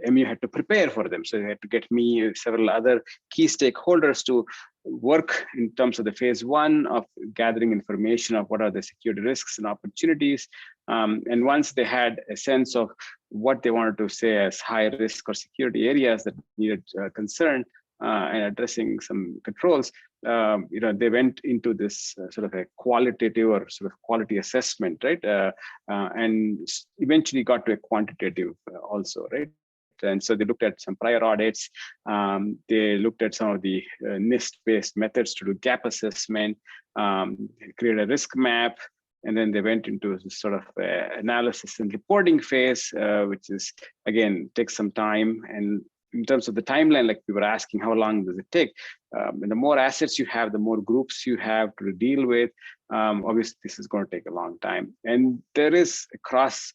MU had to prepare for them. So they had to get me, several other key stakeholders to work in terms of the phase one of gathering information of what are the security risks and opportunities. And once they had a sense of what they wanted to say as high risk or security areas that needed concern and addressing some controls, they went into this sort of a qualitative or sort of quality assessment, right? And eventually got to a quantitative also, right? And so they looked at some prior audits. They looked at some of the NIST-based methods to do gap assessment, create a risk map, and then they went into this sort of analysis and reporting phase, which is, again, takes some time. And in terms of the timeline, like we were asking, how long does it take? And the more assets you have, the more groups you have to deal with. Obviously, this is going to take a long time. And there is a cross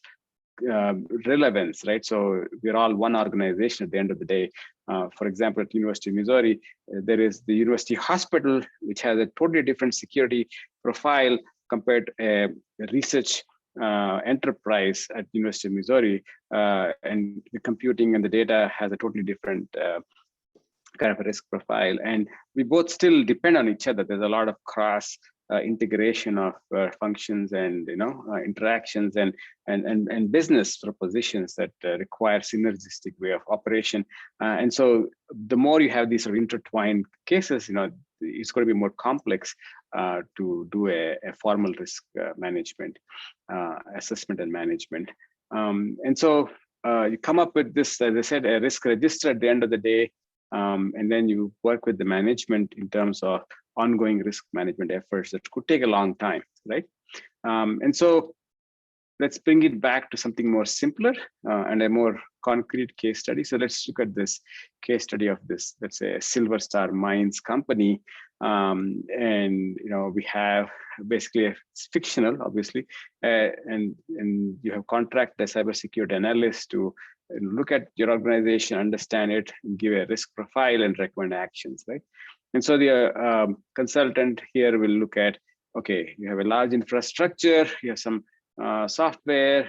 relevance, right? So we're all one organization at the end of the day. For example, at University of Missouri, there is the University Hospital, which has a totally different security profile compared to a research enterprise at University of Missouri, and the computing and the data has a totally different kind of a risk profile. And we both still depend on each other. There's a lot of cross integration of functions and interactions and business propositions that require synergistic way of operation. And so the more you have these sort of intertwined cases, it's going to be more complex to do a formal risk management assessment and management. And so you come up with this, as I said, a risk register at the end of the day, and then you work with the management in terms of ongoing risk management efforts that could take a long time, right? And so let's bring it back to something more simpler and a more concrete case study. So let's look at this case study of this, let's say, a Silver Star Mines company. And we have basically, it's fictional, obviously, and you have contracted a cybersecurity analyst to look at your organization, understand it, give a risk profile and recommend actions, right? And so the consultant here will look at, okay, you have a large infrastructure, you have some software,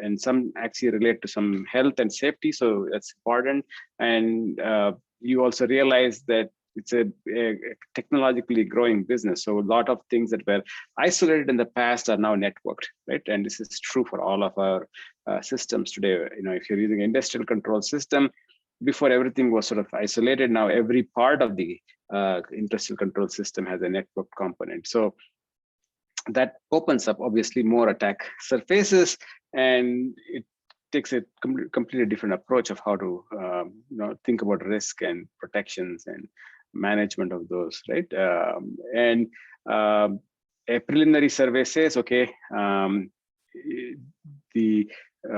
and some actually relate to some health and safety, so that's important. And you also realize that it's a technologically growing business. So a lot of things that were isolated in the past are now networked, right? And this is true for all of our systems today. If you're using an industrial control system, before everything was sort of isolated, now every part of the industrial control system has a network component. So that opens up obviously more attack surfaces, and it takes a completely different approach of how to think about risk and protections and management of those, right? And a preliminary survey says, okay, the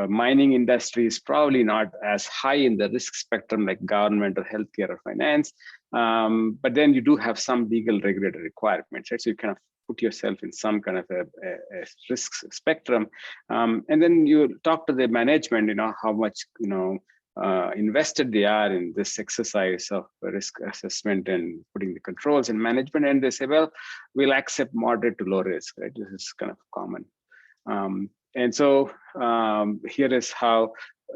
mining industry is probably not as high in the risk spectrum like government or healthcare or finance, but then you do have some legal regulatory requirements, right? So you kind of put yourself in some kind of a risk spectrum, and then you talk to the management, how much invested they are in this exercise of risk assessment and putting the controls and management, and they say, well, we'll accept moderate to low risk, right? This is kind of common. And so here is how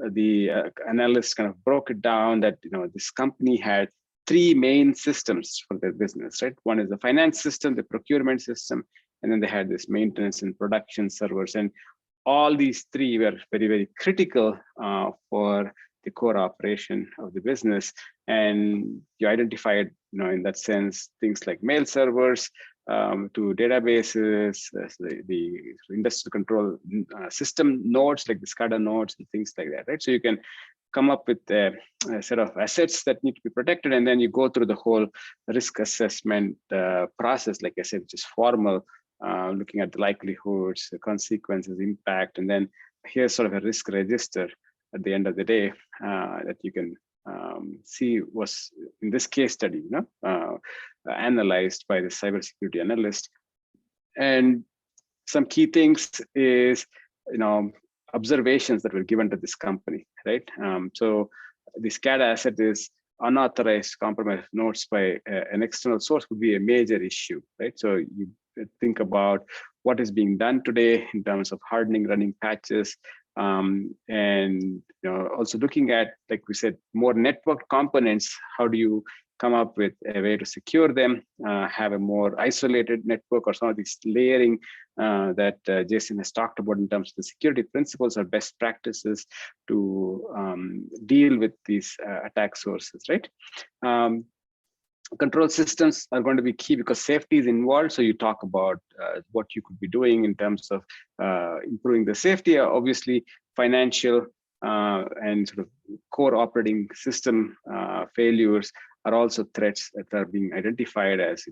the analyst kind of broke it down that this company had three main systems for their business, right? One is the finance system, the procurement system, and then they had this maintenance and production servers. And all these three were very, very critical for the core operation of the business. And you identified, in that sense, things like mail servers, to databases, the industrial control system nodes like the SCADA nodes and things like that, right? So you can come up with a set of assets that need to be protected, and then you go through the whole risk assessment process, like I said, which is formal, looking at the likelihoods, the consequences, impact, and then here's sort of a risk register at the end of the day that you can see was in this case study, analyzed by the cybersecurity analyst. And some key things is, observations that were given to this company, right? So the SCADA asset is unauthorized compromised nodes by an external source would be a major issue, right? So you think about what is being done today in terms of hardening, running patches, and also looking at, like we said, more network components. How do you come up with a way to secure them, have a more isolated network, or some of these layering that Jason has talked about in terms of the security principles or best practices to deal with these attack sources, right? control systems are going to be key because safety is involved. So you talk about what you could be doing in terms of improving the safety. Obviously, financial and sort of core operating system failures are also threats that are being identified as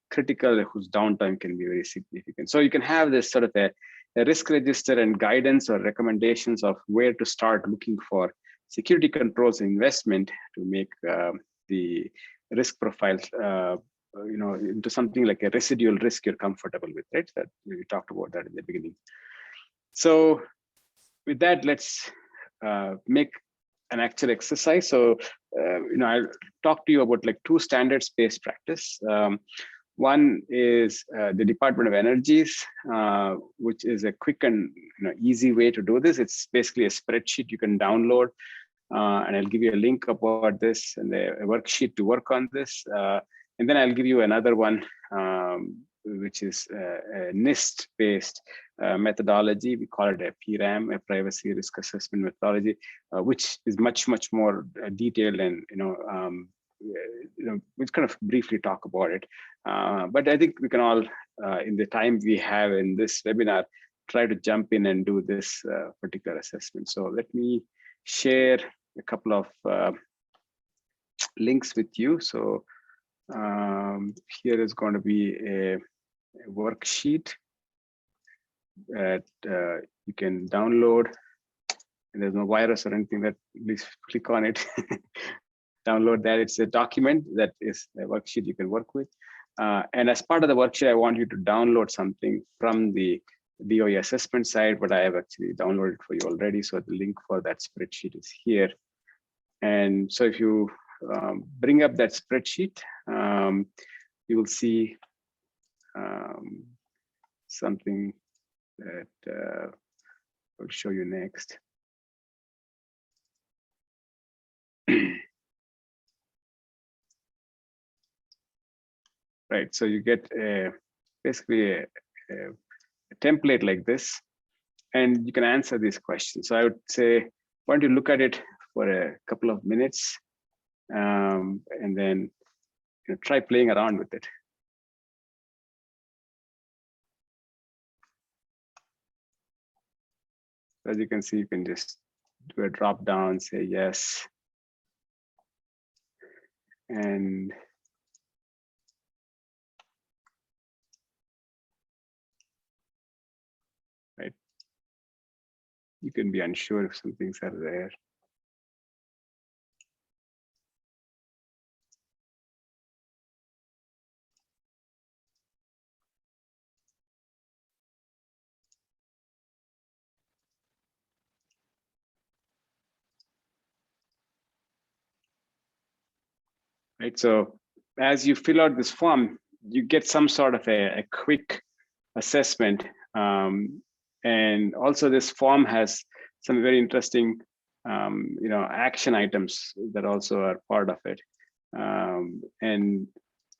critical, whose downtime can be very significant. So you can have this sort of a risk register and guidance or recommendations of where to start looking for security controls and investment to make the risk profiles into something like a residual risk you're comfortable with, right? That we talked about that in the beginning. So with that, let's make an actual exercise. So I'll talk to you about like 2 standards-based practice. One is the Department of Energy's, which is a quick and easy way to do this. It's basically a spreadsheet you can download, and I'll give you a link about this and a worksheet to work on this. And then I'll give you another one, which is a NIST-based methodology. We call it a PRAM, a Privacy Risk Assessment Methodology, which is much more detailed and we kind of briefly talk about it. But I think we can all, in the time we have in this webinar, try to jump in and do this particular assessment. So let me share a couple of links with you. So here is going to be a worksheet that you can download. And there's no virus or anything, that please click on it. Download that. It's a document that is a worksheet you can work with. And as part of the worksheet, I want you to download something from the DOE assessment side, but I have actually downloaded for you already. So the link for that spreadsheet is here. And so if you bring up that spreadsheet, you will see something that I'll show you next. Right, so you get basically a template like this, and you can answer these questions. So I would say, why don't you look at it for a couple of minutes, and then try playing around with it. As you can see, you can just do a drop down, say yes, and right, you can be unsure if some things are there. Right, so as you fill out this form, you get some sort of a quick assessment. And also this form has some very interesting action items that also are part of it. And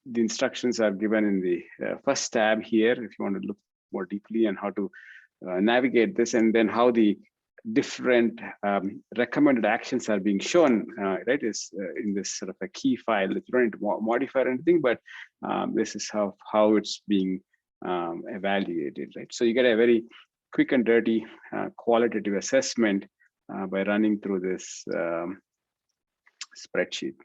the instructions are given in the first tab here, if you want to look more deeply on how to navigate this, and then how the different recommended actions are being shown, right, is in this sort of a key file that you don't need to modify or anything, but this is how it's being evaluated, right? So you get a very quick and dirty qualitative assessment by running through this spreadsheet.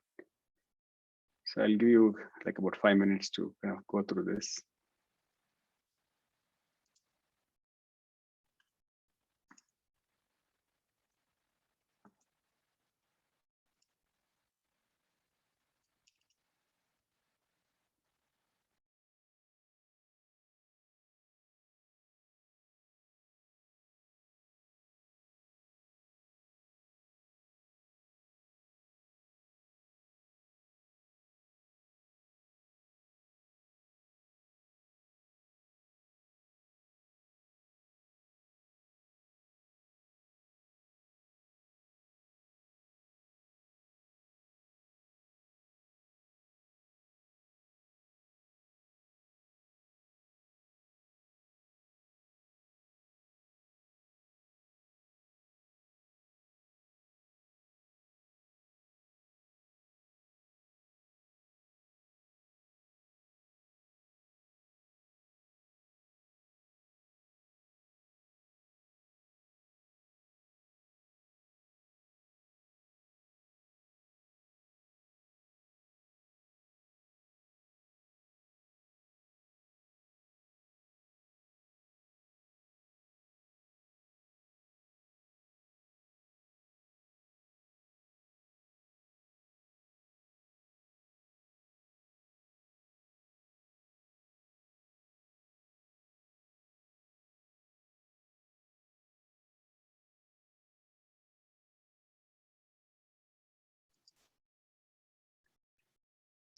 So I'll give you like about 5 minutes to go through this.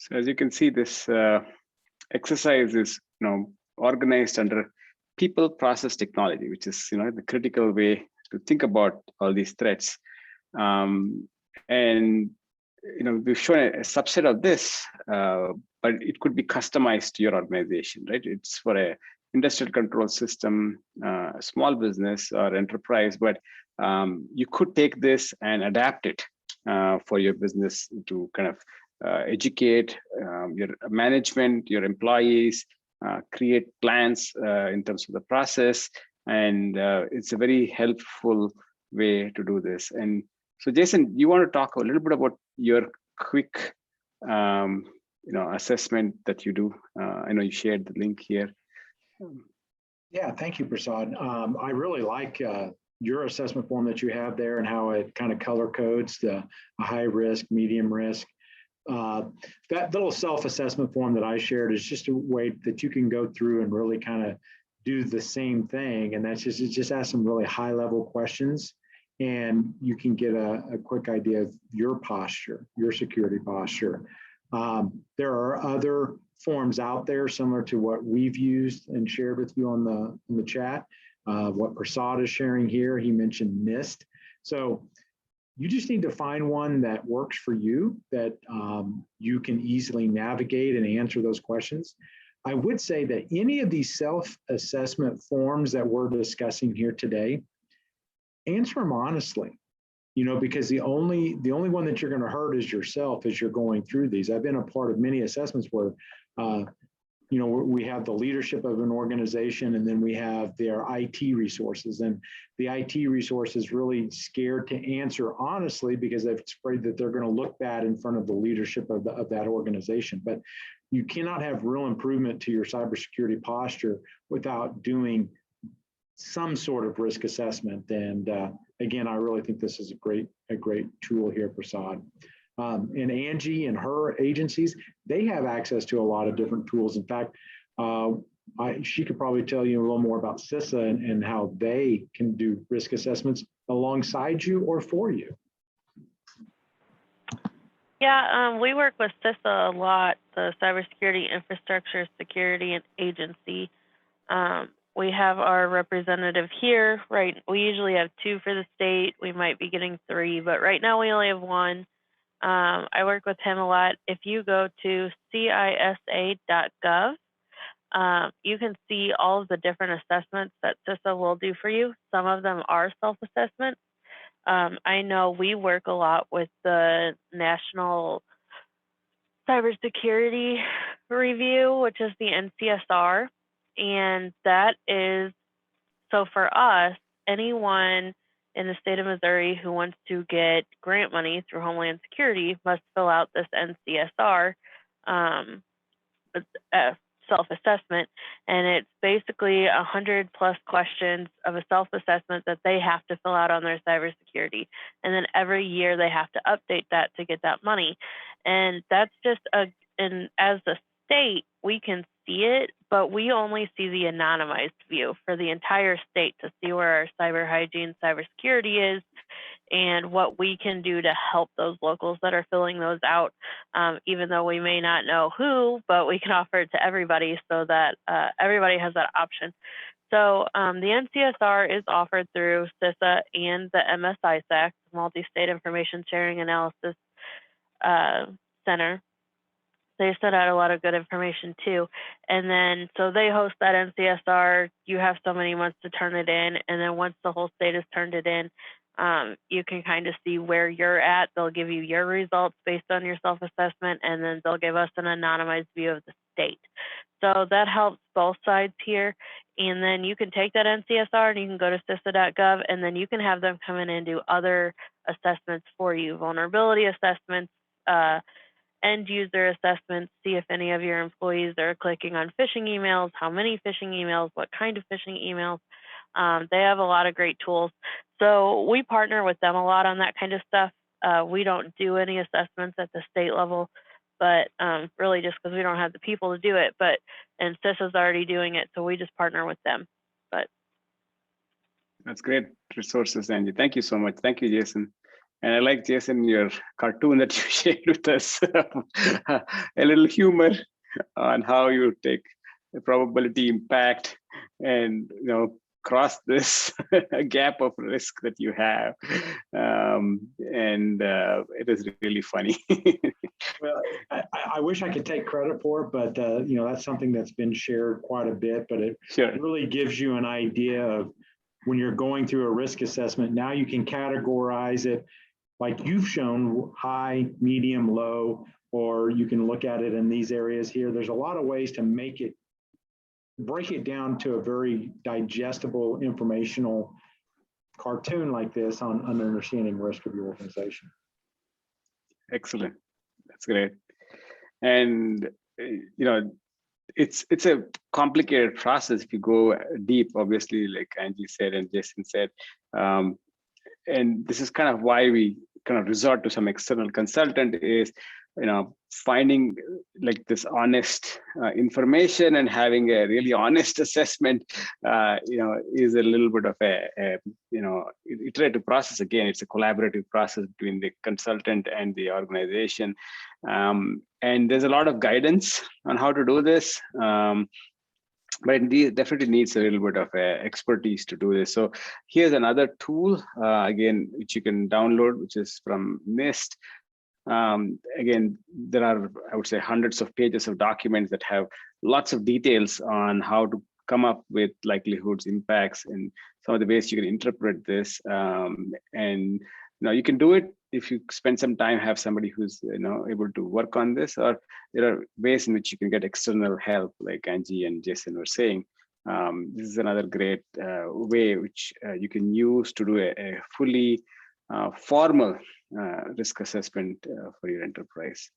So as you can see, this exercise is organized under people, process, technology, which is the critical way to think about all these threats. And we've shown a subset of this, but it could be customized to your organization, right? It's for a industrial control system, small business or enterprise, but you could take this and adapt it for your business to kind of educate your management, your employees, create plans in terms of the process. And it's a very helpful way to do this. And so Jason, you want to talk a little bit about your quick assessment that you do? I know you shared the link here. Yeah, thank you, Prasad. I really like your assessment form that you have there and how it kind of color codes the high risk, medium risk. That little self-assessment form that I shared is just a way that you can go through and really kind of do the same thing. And that's just ask some really high level questions, and you can get a quick idea of your posture, your security posture. There are other forms out there similar to what we've used and shared with you on the chat. What Prasad is sharing here, he mentioned NIST. So you just need to find one that works for you, that you can easily navigate and answer those questions. I would say that any of these self-assessment forms that we're discussing here today, answer them honestly, because the only one that you're going to hurt is yourself as you're going through these. I've been a part of many assessments where, we have the leadership of an organization, and then we have their IT resources, and the IT resource is really scared to answer honestly because they're afraid that they're going to look bad in front of the leadership of that organization. But you cannot have real improvement to your cybersecurity posture without doing some sort of risk assessment. And again, I really think this is a great tool here, Prasad. And Angie and her agencies, they have access to a lot of different tools. In fact, she could probably tell you a little more about CISA and how they can do risk assessments alongside you or for you. Yeah, we work with CISA a lot, the Cybersecurity Infrastructure Security and Agency. We have our representative here, right? We usually have 2 for the state. We might be getting 3, but right now we only have 1. I work with him a lot. If you go to cisa.gov, you can see all of the different assessments that CISA will do for you. Some of them are self-assessments. I know we work a lot with the National Cybersecurity Review, which is the NCSR. And that is, so for us, anyone in the state of Missouri who wants to get grant money through Homeland Security must fill out this NCSR self-assessment. And it's basically 100+ questions of a self-assessment that they have to fill out on their cybersecurity. And then every year they have to update that to get that money. And that's just and as a state, we can see it, but we only see the anonymized view for the entire state to see where our cyber hygiene, cybersecurity is, and what we can do to help those locals that are filling those out, even though we may not know who, but we can offer it to everybody so that everybody has that option. So the NCSR is offered through CISA and the MSISAC, Multi-State Information Sharing Analysis Center. They send out a lot of good information too. And then, so they host that NCSR, you have so many months to turn it in. And then once the whole state has turned it in, you can kind of see where you're at. They'll give you your results based on your self-assessment, and then they'll give us an anonymized view of the state. So that helps both sides here. And then you can take that NCSR and you can go to CISA.gov, and then you can have them come in and do other assessments for you, vulnerability assessments, end user assessments, see if any of your employees are clicking on phishing emails, how many phishing emails, what kind of phishing emails. They have a lot of great tools. So we partner with them a lot on that kind of stuff. We don't do any assessments at the state level, but really just because we don't have the people to do it. And CISA's already doing it, so we just partner with them. But that's great resources, Angie. Thank you so much. Thank you, Jason. And I like, Jason, your cartoon that you shared with us, a little humor on how you take the probability impact and cross this gap of risk that you have, and it is really funny. Well, I wish I could take credit for it, but that's something that's been shared quite a bit. But it really gives you an idea of when you're going through a risk assessment. Now you can categorize it like you've shown: high, medium, low, or you can look at it in these areas here. There's a lot of ways to break it down to a very digestible, informational cartoon like this on understanding risk of your organization. Excellent. That's great. And it's a complicated process if you go deep, obviously, like Angie said and Jason said. And this is kind of why we kind of resort to some external consultant, is finding like this honest information and having a really honest assessment is a little bit of a iterative process. Again, it's a collaborative process between the consultant and the organization, and there's a lot of guidance on how to do this, but it definitely needs a little bit of expertise to do this. So here's another tool, again, which you can download, which is from NIST. Again, there are, I would say, hundreds of pages of documents that have lots of details on how to come up with likelihoods, impacts, and some of the ways you can interpret this. And you can do it if you spend some time, have somebody who's able to work on this, or there are ways in which you can get external help, like Angie and Jason were saying. This is another great way which you can use to do a fully formal risk assessment for your enterprise.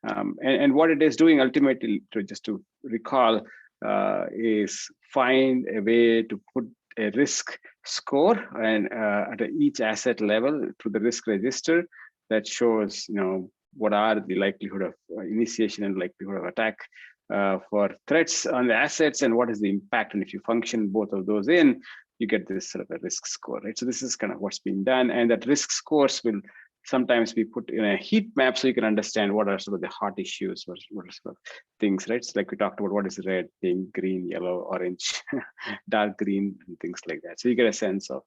And what it is doing ultimately, just to recall, is find a way to put a risk score and at each asset level to the risk register that shows what are the likelihood of initiation and likelihood of attack for threats on the assets, and what is the impact. And if you function both of those in, you get this sort of a risk score, right? So this is kind of what's being done, and that risk scores will sometimes be put in a heat map so you can understand what are sort of the hot issues, what are sort of things, right? So like we talked about, what is red, pink, green, yellow, orange, dark green, and things like that. So you get a sense of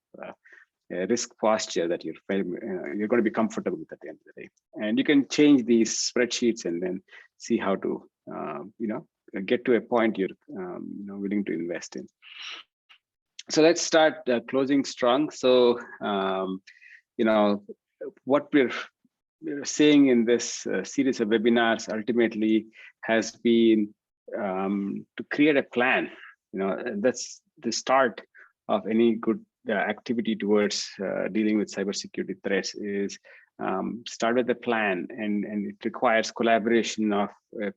a risk posture that you're going to be comfortable with at the end of the day. And you can change these spreadsheets and then see how to get to a point you're willing to invest in. So let's start closing strong. So what we're saying in this series of webinars ultimately has been to create a plan. That's the start of any good activity towards dealing with cybersecurity threats, is start with a plan, and it requires collaboration of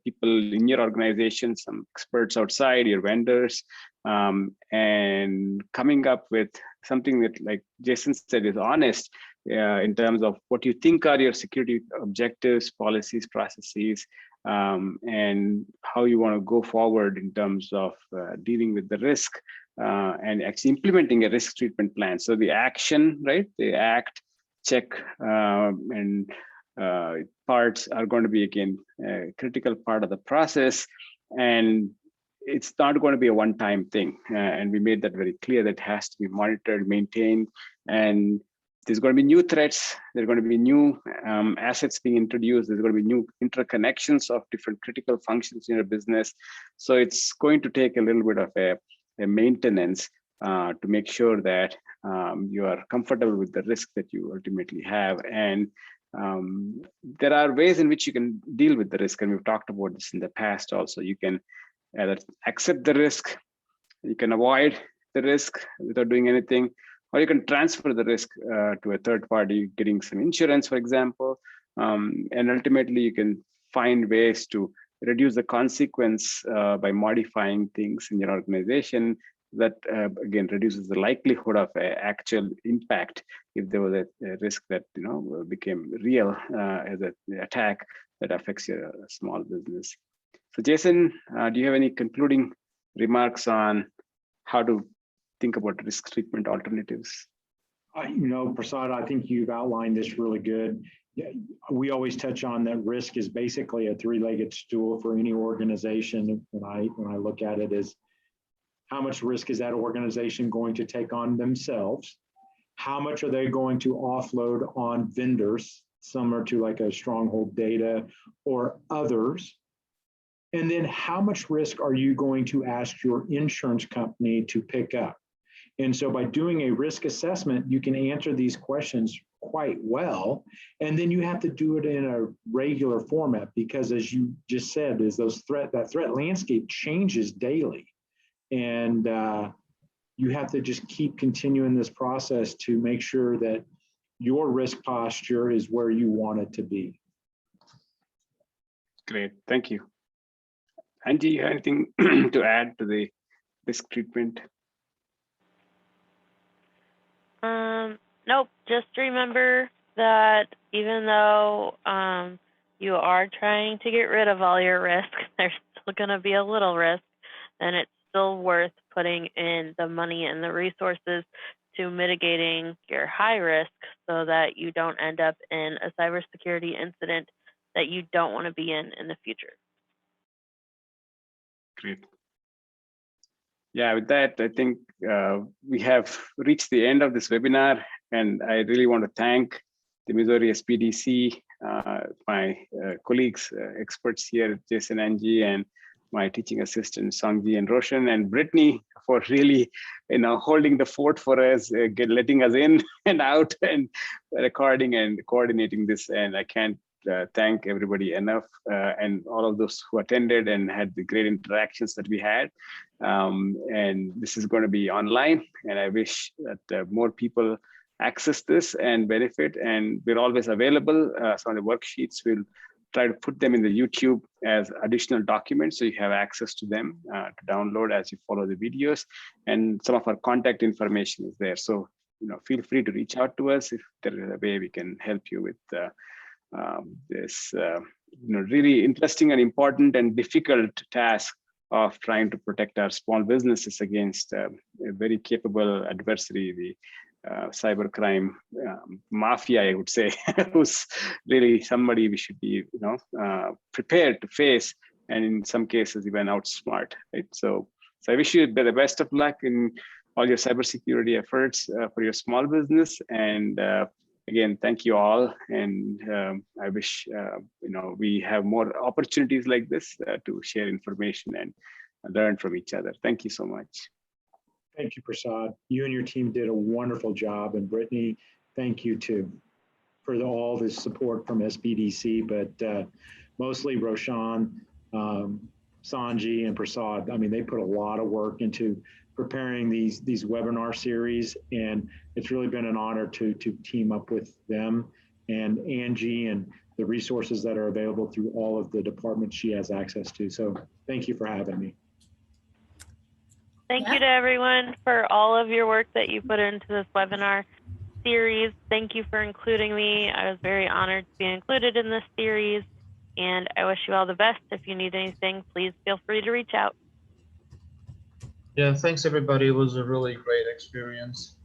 people in your organization, some experts outside, your vendors, and coming up with something that, like Jason said, is honest in terms of what you think are your security objectives, policies, processes, and how you want to go forward in terms of dealing with the risk and actually implementing a risk treatment plan. So the action, right? The act, check, and parts are going to be, again, a critical part of the process. And it's not going to be a one-time thing. And we made that very clear that it has to be monitored, maintained, and there's going to be new threats. There are going to be new assets being introduced. There's going to be new interconnections of different critical functions in your business. So it's going to take a little bit of a maintenance to make sure that you are comfortable with the risk that you ultimately have. And there are ways in which you can deal with the risk. And we've talked about this in the past also. You can either accept the risk, you can avoid the risk without doing anything, or you can transfer the risk to a third party, getting some insurance, for example. And ultimately, you can find ways to reduce the consequence by modifying things in your organization that, again, reduces the likelihood of an actual impact if there was a risk that became real as an attack that affects your small business. So Jason, do you have any concluding remarks on how to think about risk treatment alternatives? Prasad, I think you've outlined this really good. Yeah, we always touch on that risk is basically a three-legged stool for any organization. When I look at it as how much risk is that organization going to take on themselves? How much are they going to offload on vendors, similar to like a Stronghold Data or others? And then how much risk are you going to ask your insurance company to pick up? And so by doing a risk assessment, you can answer these questions quite well. And then you have to do it in a regular format because, as you just said, is that threat landscape changes daily. And you have to just keep continuing this process to make sure that your risk posture is where you want it to be. Great, thank you. Angie, you have anything to add to the risk treatment? Nope, just remember that even though you are trying to get rid of all your risk, there's still going to be a little risk, and it's still worth putting in the money and the resources to mitigating your high risk so that you don't end up in a cybersecurity incident that you don't want to be in the future. Great. Yeah, with that, I think we have reached the end of this webinar, and I really want to thank the Missouri SBDC, my colleagues, experts here, Jason, Angie, and my teaching assistant, Songji and Roshan, and Brittany for really, holding the fort for us, letting us in and out and recording and coordinating this. And I can't thank everybody enough, and all of those who attended and had the great interactions that we had. And this is going to be online, and I wish that more people access this and benefit. And we're always available. Some of the worksheets, we'll try to put them in the YouTube as additional documents, so you have access to them to download as you follow the videos. And some of our contact information is there. So feel free to reach out to us if there is a way we can help you with this really interesting and important and difficult task of trying to protect our small businesses against a very capable adversary, the cybercrime mafia, I would say, who's really somebody we should be prepared to face, and in some cases even outsmart. Right? So I wish you the best of luck in all your cybersecurity efforts for your small business. And again, thank you all, and I wish we have more opportunities like this to share information and learn from each other. Thank you so much. Thank you, Prasad. You and your team did a wonderful job, and Brittany, thank you too for all this support from SBDC, but mostly Roshan, Sanji, and Prasad. I mean, they put a lot of work into preparing these webinar series, and it's really been an honor to team up with them and Angie and the resources that are available through all of the departments she has access to. So thank you for having me. Thank you to everyone for all of your work that you put into this webinar series. Thank you for including me. I was very honored to be included in this series, and I wish you all the best. If you need anything, please feel free to reach out. Yeah, thanks everybody. It was a really great experience.